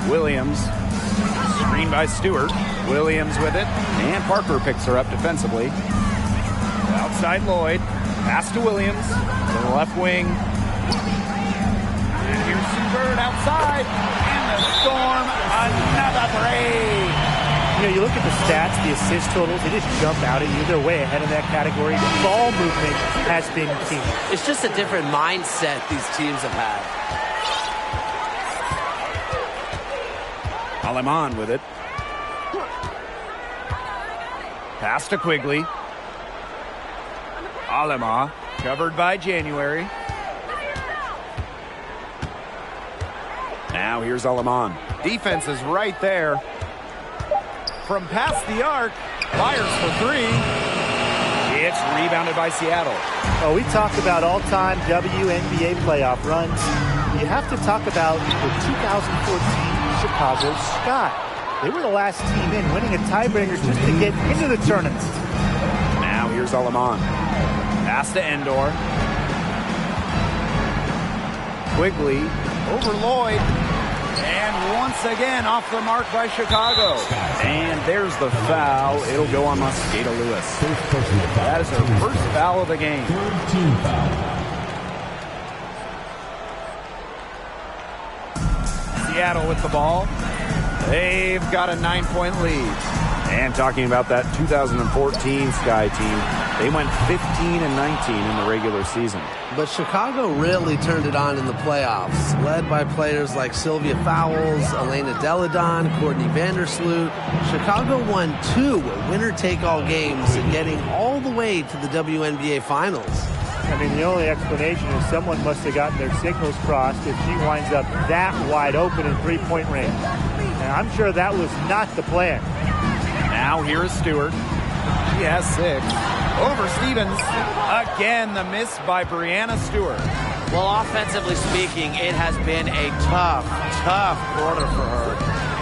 Williams. Screen by Stewart. Williams with it. And Parker picks her up defensively. Outside Lloyd. Pass to Williams. To the left wing. And here's Sue Bird outside. And the Storm, another three. You know, you look at the stats, the assist totals, they just jump out at you. They're way ahead of that category. The ball movement has been key. It's just a different mindset these teams have had. Aleman with it. Pass to Quigley. Alema covered by January. Now here's Aleman. Defense is right there. From past the arc, fires for three. It's rebounded by Seattle. Oh, we talked about all-time WNBA playoff runs. You have to talk about the 2014 Chicago Sky. They were the last team in, winning a tiebreaker just to get into the tournament. Now here's Aleman. Pass to Endor. Quigley over Lloyd. And once again off the mark by Chicago. And there's the foul. It'll go on Mosqueda Lewis. That is her first foul of the game. Seattle with the ball. They've got a 9-point lead. And talking about that 2014 Sky team, they went 15-19 in the regular season. But Chicago really turned it on in the playoffs, led by players like Sylvia Fowles, Elena Deladon, Courtney Vandersloot. Chicago won 2 winner-take-all games and getting all the way to the WNBA Finals. I mean, the only explanation is someone must have gotten their signals crossed if she winds up that wide open in three-point range. And I'm sure that was not the plan. Now here is Stewart. She has 6. Over Stevens. Again, the miss by Brianna Stewart. Well, offensively speaking, it has been a tough quarter for her.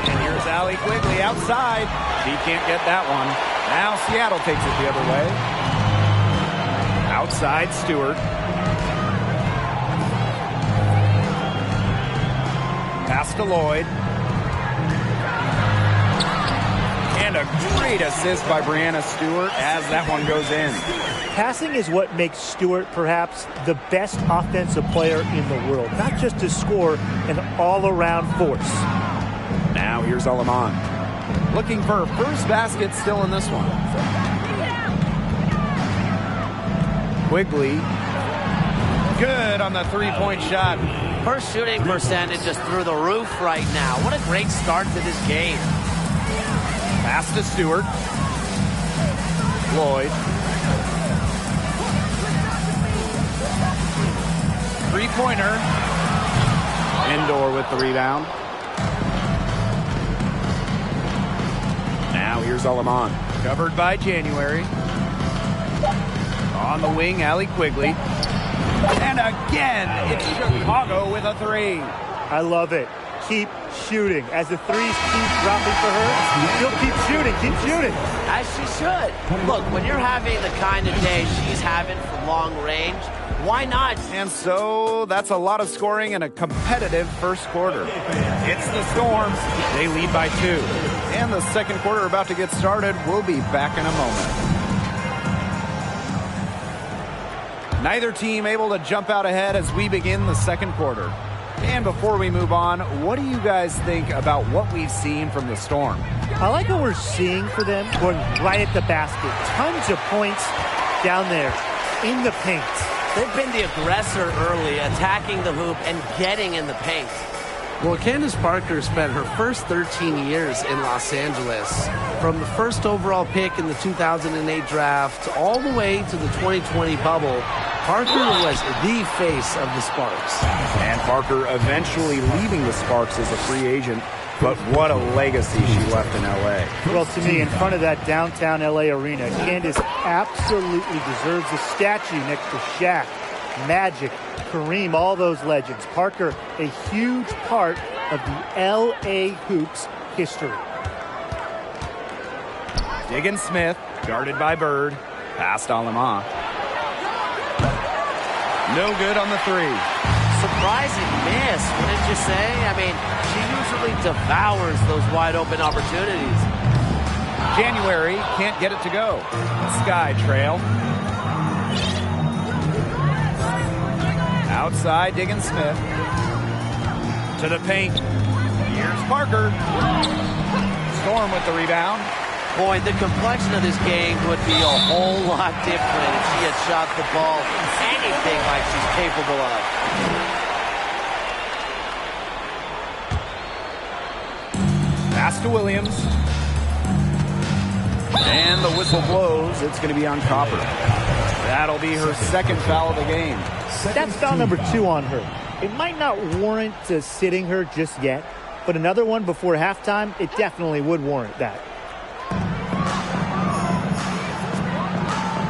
And here's Allie Quigley outside. She can't get that one. Now Seattle takes it the other way. Outside Stewart. Pass to Lloyd. And a great assist by Brianna Stewart as that one goes in. Passing is what makes Stewart perhaps the best offensive player in the world. Not just to score, an all-around force. Now here's Aleman. Looking for her first basket still in this one. Quigley. Good on the three-point shot. Her shooting percentage is through the roof right now. What a great start to this game. Pass to Stewart. Lloyd. Three-pointer. Indoor with the rebound. Now here's Aleman. Covered by January. On the wing, Allie Quigley. And again, it's Chicago with a three. I love it. Keep shooting. As the threes keep dropping for her, she'll keep shooting. Keep shooting. As she should. Look, when you're having the kind of day she's having from long range, why not? And so that's a lot of scoring in a competitive first quarter. It's the Storms. They lead by 2. And the second quarter about to get started. We'll be back in a moment. Neither team able to jump out ahead as we begin the second quarter. And before we move on, what do you guys think about what we've seen from the Storm? I like what we're seeing for them, going right at the basket. Tons of points down there in the paint. They've been the aggressor early, attacking the hoop and getting in the paint. Well, Candace Parker spent her first 13 years in Los Angeles. From the first overall pick in the 2008 draft all the way to the 2020 bubble, Parker was the face of the Sparks. And Parker eventually leaving the Sparks as a free agent. But what a legacy she left in L.A. Well, to me, in front of that downtown L.A. arena, Candace absolutely deserves a statue next to Shaq, Magic, Kareem, all those legends. Parker, a huge part of the L.A. Hoops history. Diggin Smith, guarded by Bird. Past Aleman. No good on the three. Surprising miss, wouldn't you say? I mean, she usually devours those wide open opportunities. January can't get it to go. Sky trail. Outside, Diggin Smith. To the paint. Here's Parker. Storm with the rebound. Boy, the complexion of this game would be a whole lot different if she had shot the ball anything like she's capable of. Pass to Williams. And the whistle blows. It's going to be on Copper. That'll be her second foul of the game. That's foul number 2 on her. It might not warrant sitting her just yet, but another one before halftime, it definitely would warrant that.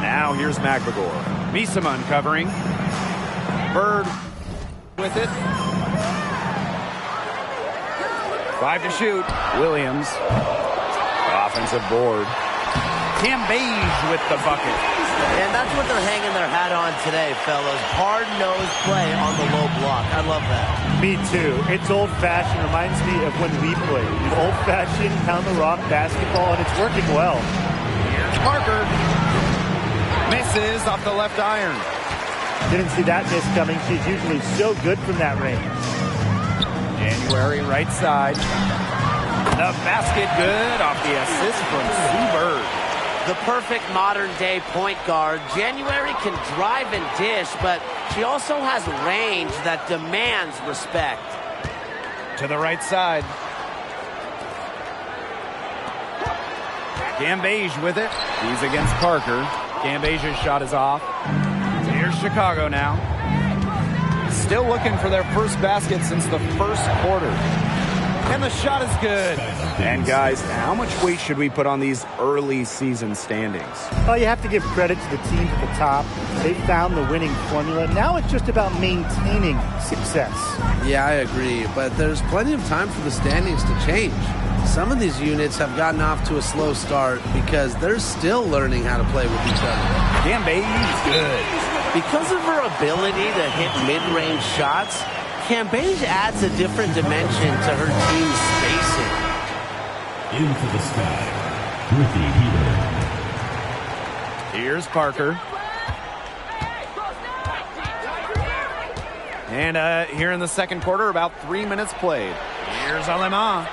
Now here's McBagor. Misaman covering. Bird with it. 5 to shoot. Williams. Offensive board. Cam Beige with the bucket. And that's what they're hanging their hat on today, fellas. Hard-nosed play on the low block. I love that. Me too. It's old-fashioned. Reminds me of when we played. Old-fashioned, pound-the-rock basketball, and it's working well. Here's Parker. Misses off the left iron. Didn't see that miss coming. She's usually so good from that range. January right side. The basket good off the assist from Sue Bird. The perfect modern-day point guard. January can drive and dish, but she also has range that demands respect. To the right side. Cam Beige with it. He's against Parker. Cam Beige's shot is off. Here's Chicago now. Still looking for their first basket since the first quarter. And the shot is good. And guys, how much weight should we put on these early season standings? Well, you have to give credit to the teams at the top. They found the winning formula. Now it's just about maintaining success. Yeah, I agree, but there's plenty of time for the standings to change. Some of these units have gotten off to a slow start because they're still learning how to play with each other. Cam Beige good. Because of her ability to hit mid-range shots, Cambage adds a different dimension to her team's spacing. Into the sky, Ruthie Hebert. Here's Parker. And here in the second quarter, about 3 minutes played. Here's Alemán.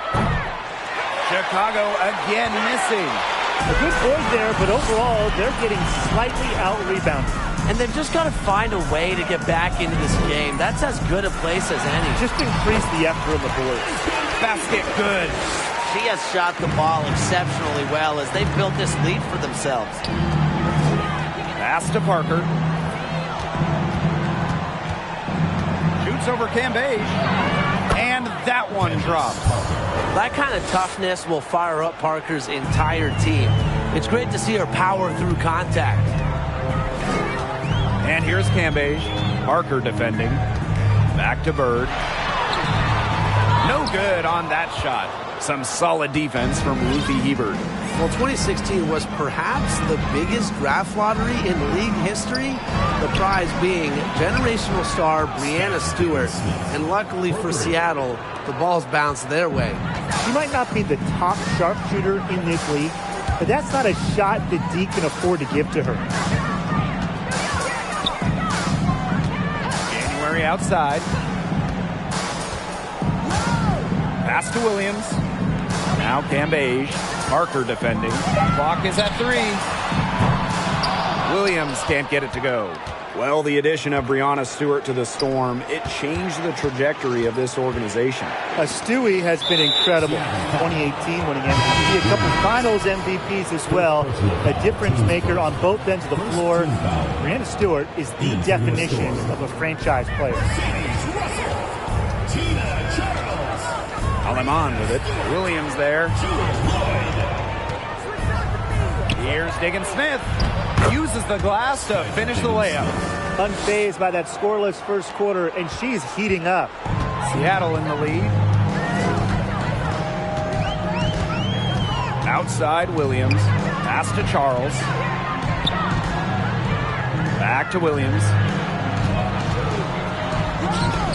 Chicago again missing. A good board there, but overall, they're getting slightly out-rebounded. And they've just got to find a way to get back into this game. That's as good a place as any. Just increase the effort on the board. Basket good. She has shot the ball exceptionally well as they've built this lead for themselves. Pass to Parker. Shoots over Cambage. And that one dropped. That kind of toughness will fire up Parker's entire team. It's great to see her power through contact. And here's Cambage. Parker defending. Back to Bird. No good on that shot. Some solid defense from Ruthie Hebert. Well, 2016 was perhaps the biggest draft lottery in league history. The prize being generational star Breanna Stewart. And luckily for Seattle, the balls bounced their way. She might not be the top sharpshooter in this league, but that's not a shot that D can afford to give to her. January outside. Pass to Williams. Now Cambage. Parker defending. Clock is at 3. Williams can't get it to go. Well, the addition of Breanna Stewart to the Storm, it changed the trajectory of this organization. Stewie has been incredible. 2018 winning MVP, a couple finals MVPs as well. A difference maker on both ends of the floor. Breanna Stewart is the definition of a franchise player. Alemán with it. Williams there. Here's Diggin Smith. Uses the glass to finish the layup. Unfazed by that scoreless first quarter, and she's heating up. Seattle in the lead. Outside Williams. Pass to Charles. Back to Williams.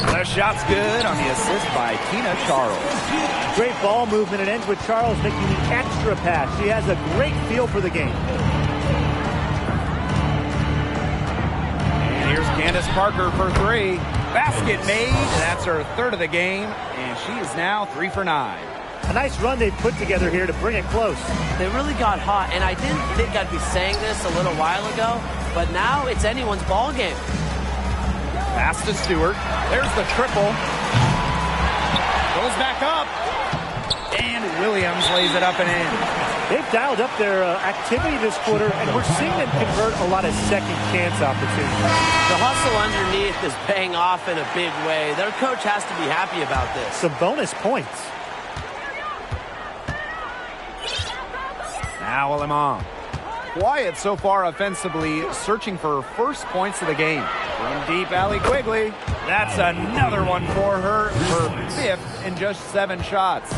The shot's good on the assist by Tina Charles. Great ball movement. It ends with Charles making the extra pass. She has a great feel for the game. And here's Candace Parker for 3. Basket made. That's her third of the game. And she is now 3 for 9. A nice run they put together here to bring it close. They really got hot, and I didn't think I'd be saying this a little while ago, but now it's anyone's ball game. Pass to Stewart. There's the triple. Goes back up. And Williams lays it up and in. They've dialed up their activity this quarter, and we're seeing them convert a lot of second chance opportunities. The hustle underneath is paying off in a big way. Their coach has to be happy about this. Some bonus points. Now Alemán. Quiet so far offensively, searching for first points of the game. From deep, Allie Quigley. That's another one for her. Her 5th in just 7 shots.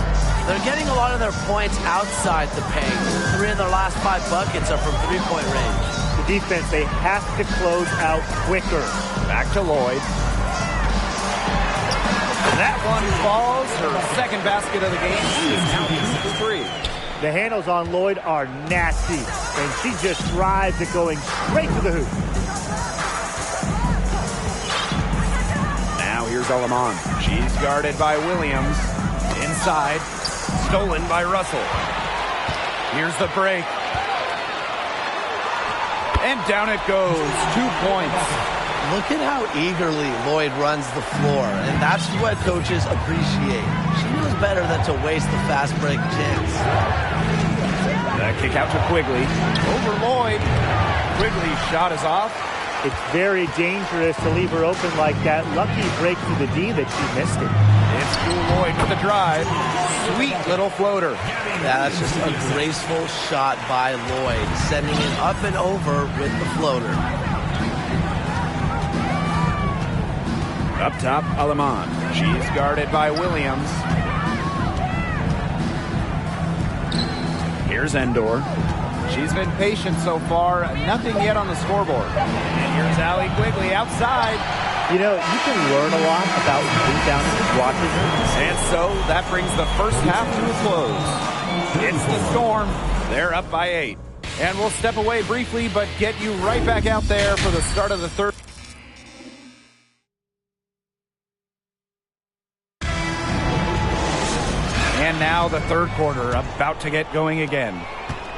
They're getting a lot of their points outside the paint. 3 of their last 5 buckets are from three-point range. The defense, they have to close out quicker. Back to Lloyd. That one falls. Her second basket of the game. She is now 2 for 3. The handles on Lloyd are nasty, and she just thrives at going straight to the hoop. Now here's Alemán. She's guarded by Williams. Inside. Stolen by Russell. Here's the break. And down it goes. 2 points. Look at how eagerly Lloyd runs the floor, and that's what coaches appreciate. She knows better than to waste the fast break chance. The kick out to Quigley. Over Lloyd. Quigley's shot is off. It's very dangerous to leave her open like that. Lucky break to the D that she missed it. It's Jewel Lloyd with the drive. Sweet little floater. Yeah, that's just a graceful shot by Lloyd, sending it up and over with the floater. Up top, Alemán. She's guarded by Williams. Here's Endor. She's been patient so far. Nothing yet on the scoreboard. And here's Allie Quigley outside. You know, you can learn a lot about rebounding with watching her. And so that brings the first half to a close. It's the Storm. They're up by 8. And we'll step away briefly, but get you right back out there for the start of the third. And now the third quarter about to get going again.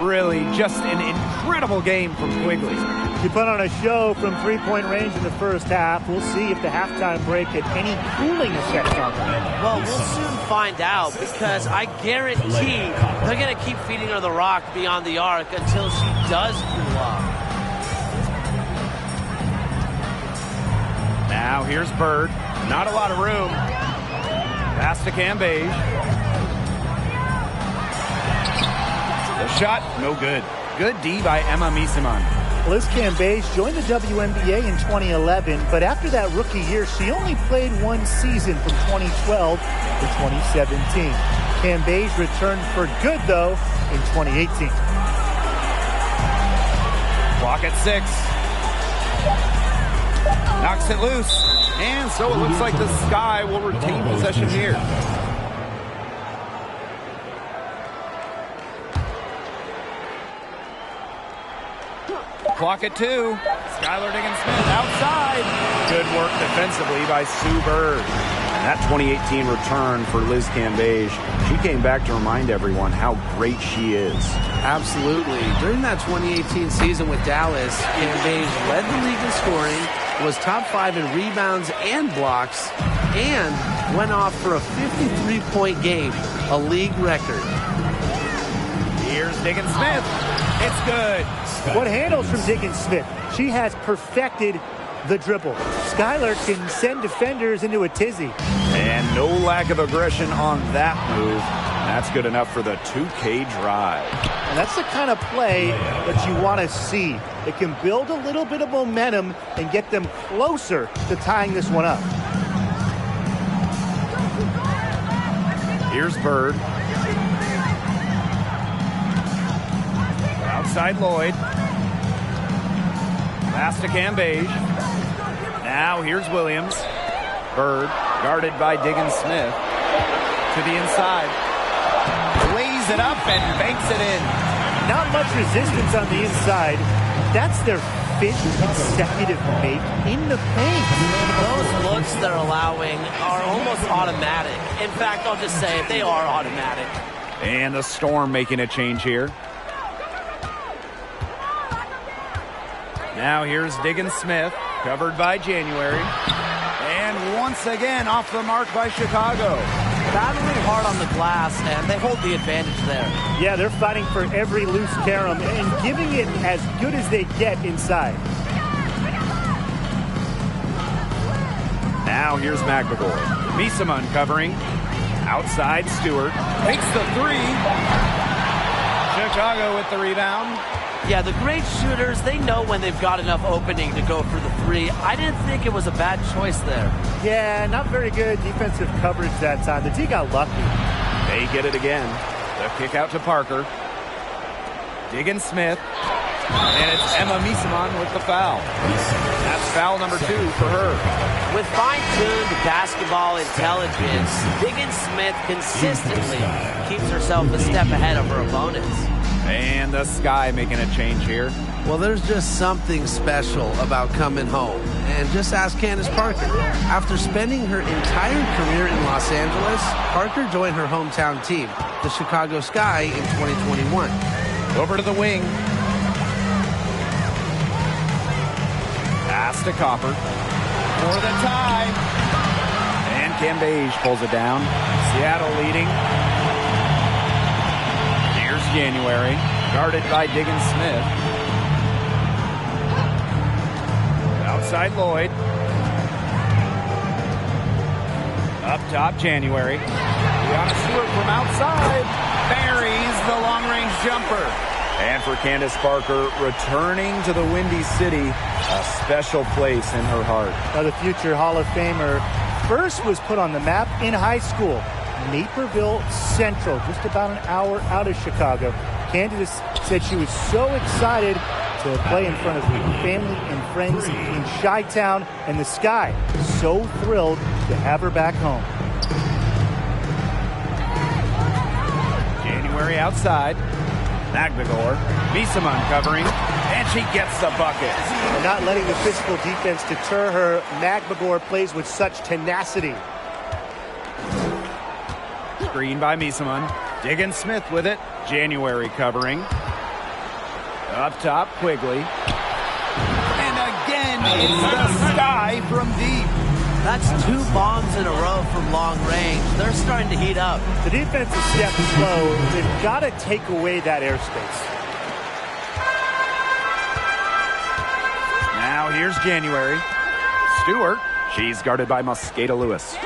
Really just an incredible game from Quigley. She put on a show from three-point range in the first half. We'll see if the halftime break had any cooling effect on her. Well, we'll soon find out, because I guarantee they're going to keep feeding her the rock beyond the arc until she does cool off. Now here's Bird. Not a lot of room. Pass to Cambage. The shot, no good. Good D by Emma Miesemann. Liz Cambage joined the WNBA in 2011, but after that rookie year, she only played one season from 2012 to 2017. Cambage returned for good, though, in 2018. Clock at 6. Knocks it loose. And so it looks like the Sky will retain possession here. Clock at 2. Skylar Diggins-Smith outside. Good work defensively by Sue Bird. And that 2018 return for Liz Cambage, she came back to remind everyone how great she is. Absolutely. During that 2018 season with Dallas, Cambage led the league in scoring, was top 5 in rebounds and blocks, and went off for a 53-point game, a league record. Here's Diggins-Smith. It's good. What handles from Diggins-Smith? She has perfected the dribble. Skylar can send defenders into a tizzy. And no lack of aggression on that move. That's good enough for the 2K drive. And that's the kind of play that you want to see. It can build a little bit of momentum and get them closer to tying this one up. Here's Bird. Outside Lloyd. Pass to Cambage. Now here's Williams. Bird guarded by Diggins-Smith. To the inside. Lays it up and banks it in. Not much resistance on the inside. That's their 5th consecutive make in the paint. Those looks they're allowing are almost automatic. In fact, I'll just say it, they are automatic. And the Storm making a change here. Now here's Diggins-Smith, covered by January. And once again off the mark by Chicago. Battling hard on the glass, and they hold the advantage there. Yeah, they're fighting for every loose carom and giving it as good as they get inside. Now here's McBagor. Miesemann covering. Outside Stewart. Takes the 3. Chicago with the rebound. Yeah, the great shooters, they know when they've got enough opening to go for the 3. I didn't think it was a bad choice there. Yeah, not very good defensive coverage that time. The D got lucky. They get it again. The kick out to Parker. Diggins-Smith. And it's Emma Miesemann with the foul. That's foul number 2 for her. With fine-tuned basketball intelligence, Diggins-Smith consistently keeps herself a step ahead of her opponents. And the Sky making a change here. Well, there's just something special about coming home. And just ask Candace Parker. After spending her entire career in Los Angeles, Parker joined her hometown team, the Chicago Sky, in 2021. Over to the wing. Pass to Copper. For the tie. And Cambage pulls it down. Seattle leading. Here's January. Guarded by Diggins-Smith. Outside Lloyd. Up top, January. Brianna Stewart from outside. Buries the long-range jumper. And for Candace Parker, returning to the Windy City, a special place in her heart. Now the future Hall of Famer first was put on the map in high school. Naperville Central, just about an hour out of Chicago. Candace said she was so excited to play in front of family and friends in Chi-Town, and the Sky so thrilled to have her back home. January outside. Magbagor. Misaman covering. And she gets the bucket. And not letting the physical defense deter her, Magbagor plays with such tenacity. Screen by Misaman. Diggin Smith with it. January covering. Up top, Quigley. And again, it's the Sky from deep. That's 2 bombs in a row from long range. They're starting to heat up. The defense is step slow. They've got to take away that airspace. Now here's January. Stewart. She's guarded by Mosqueda Lewis.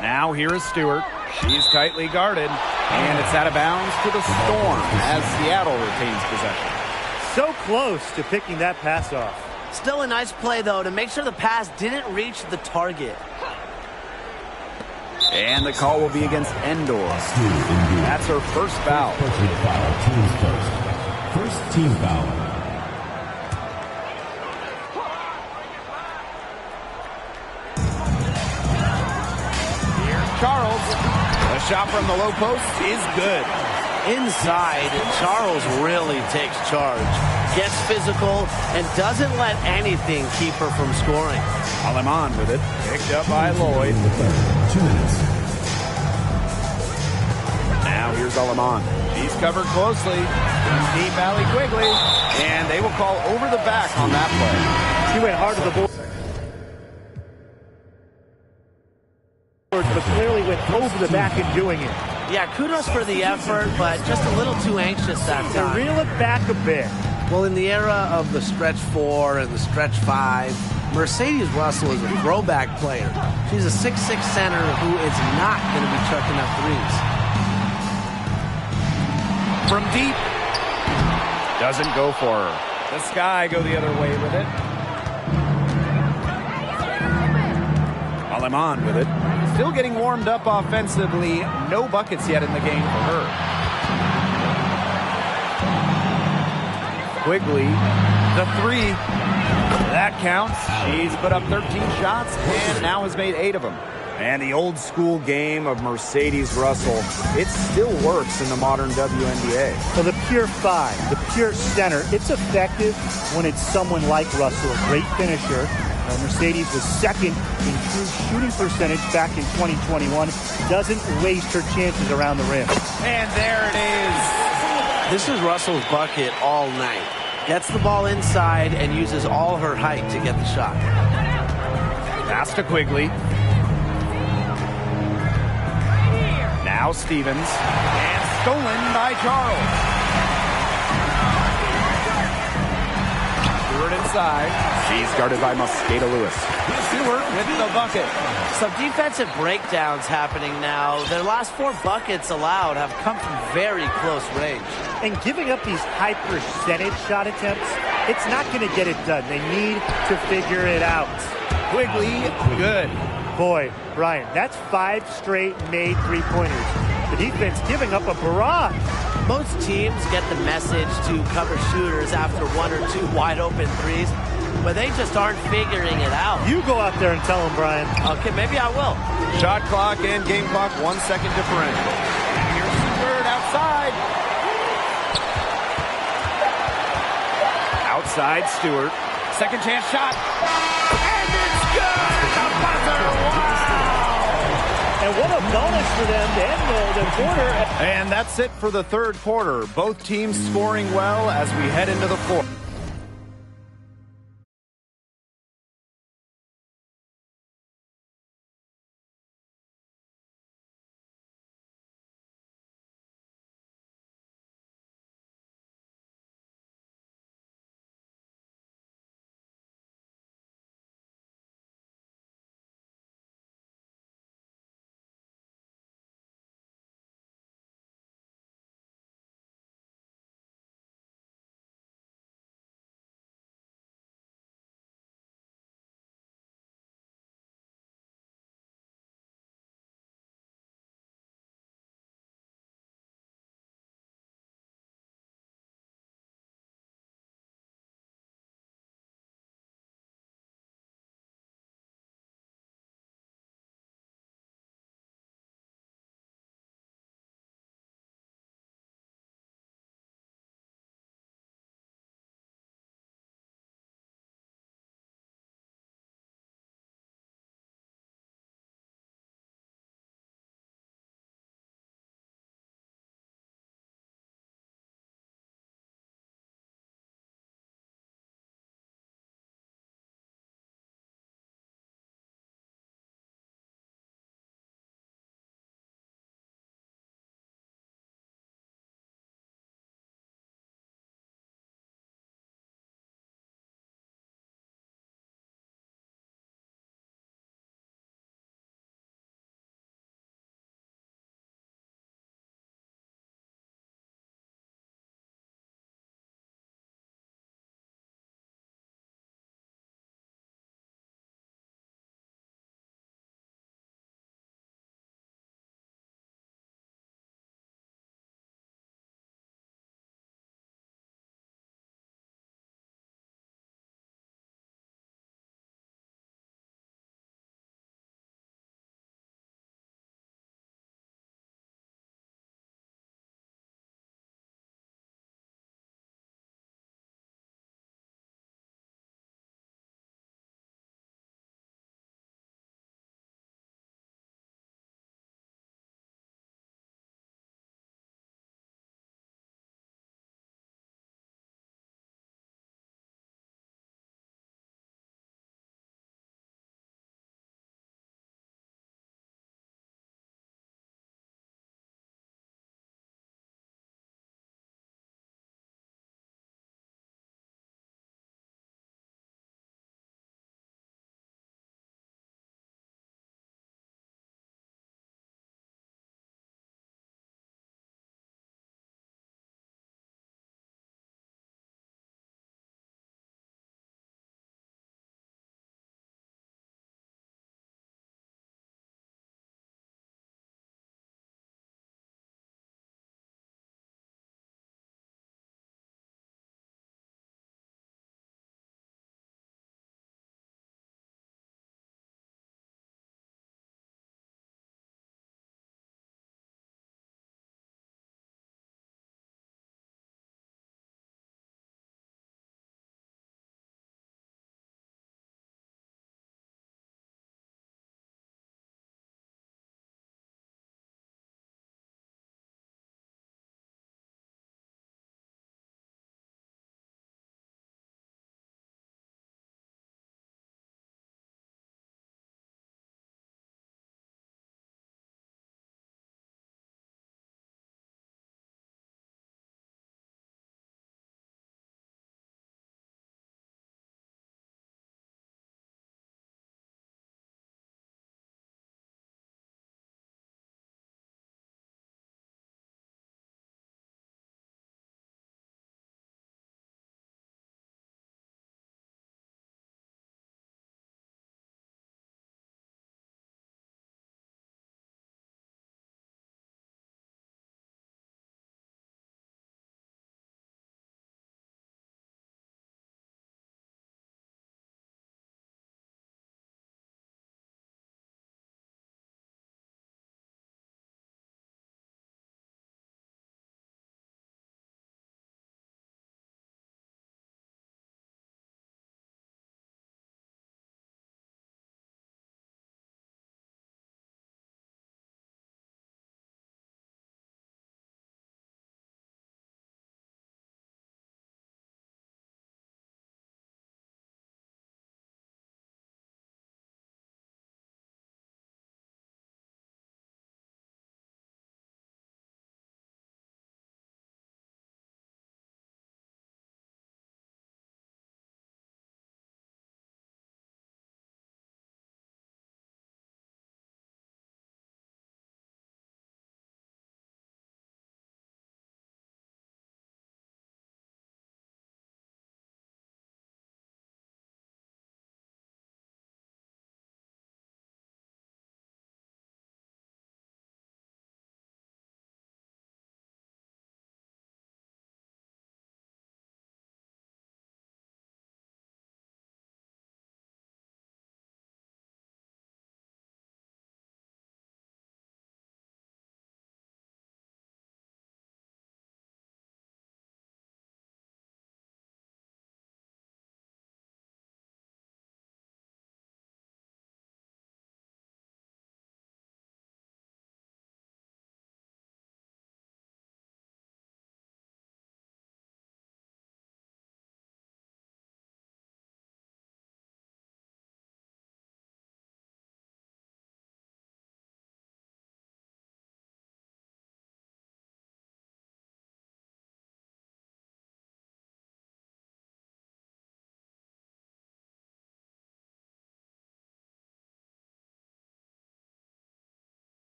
Now here is Stewart. She's tightly guarded. And it's out of bounds to the Storm as Seattle retains possession. So close to picking that pass off. Still a nice play, though, to make sure the pass didn't reach the target. And the call will be against Endor. That's her first foul. First team foul. Here's Charles. The shot from the low post is good. Inside, Charles really takes charge. Gets physical and doesn't let anything keep her from scoring. Aleman with it. Picked up by Lloyd. 2 minutes. Now here's Aleman. She's covered closely. Deep alley Quigley. And they will call over the back on that play. She went hard to the board, but clearly went over the back in doing it. Yeah, kudos for the effort, but just a little too anxious that To time. reel it back a bit. Well, in the era of the stretch 4 and the stretch 5, Mercedes Russell is a throwback player. She's a 6'6 center who is not going to be chucking up threes. From deep. Doesn't go for her. The Sky go the other way with it. Aleman with it. Still getting warmed up offensively. No buckets yet in the game for her. Quigley, the 3. That counts. She's put up 13 shots and now has made 8 of them. And the old school game of Mercedes Russell, it still works in the modern WNBA. So the pure 5, the pure center, it's effective when it's someone like Russell, a great finisher. Mercedes was second in true shooting percentage back in 2021. Doesn't waste her chances around the rim. And there it is. This is Russell's bucket all night. Gets the ball inside and uses all her height to get the shot. Pass to Quigley. Now Stevens. And stolen by Charles. Stewart inside. She's guarded by Mosqueda Lewis. Stewart with the bucket. Some defensive breakdowns happening now. Their last 4 buckets allowed have come from very close range. And giving up these high percentage shot attempts, it's not going to get it done. They need to figure it out. Quigley, good. Boy, Brian, that's 5 straight made three-pointers. The defense giving up a barrage. Most teams get the message to cover shooters after 1 or 2 wide-open threes, but they just aren't figuring it out. You go out there and tell them, Brian. Okay, maybe I will. Shot clock and game clock 1 second differential. Here's Stewart outside. Outside Stewart. Second chance shot. And it's good. The buzzer. Wow. And what a bonus for them to end the quarter. And that's it for the third quarter. Both teams scoring well as we head into the fourth.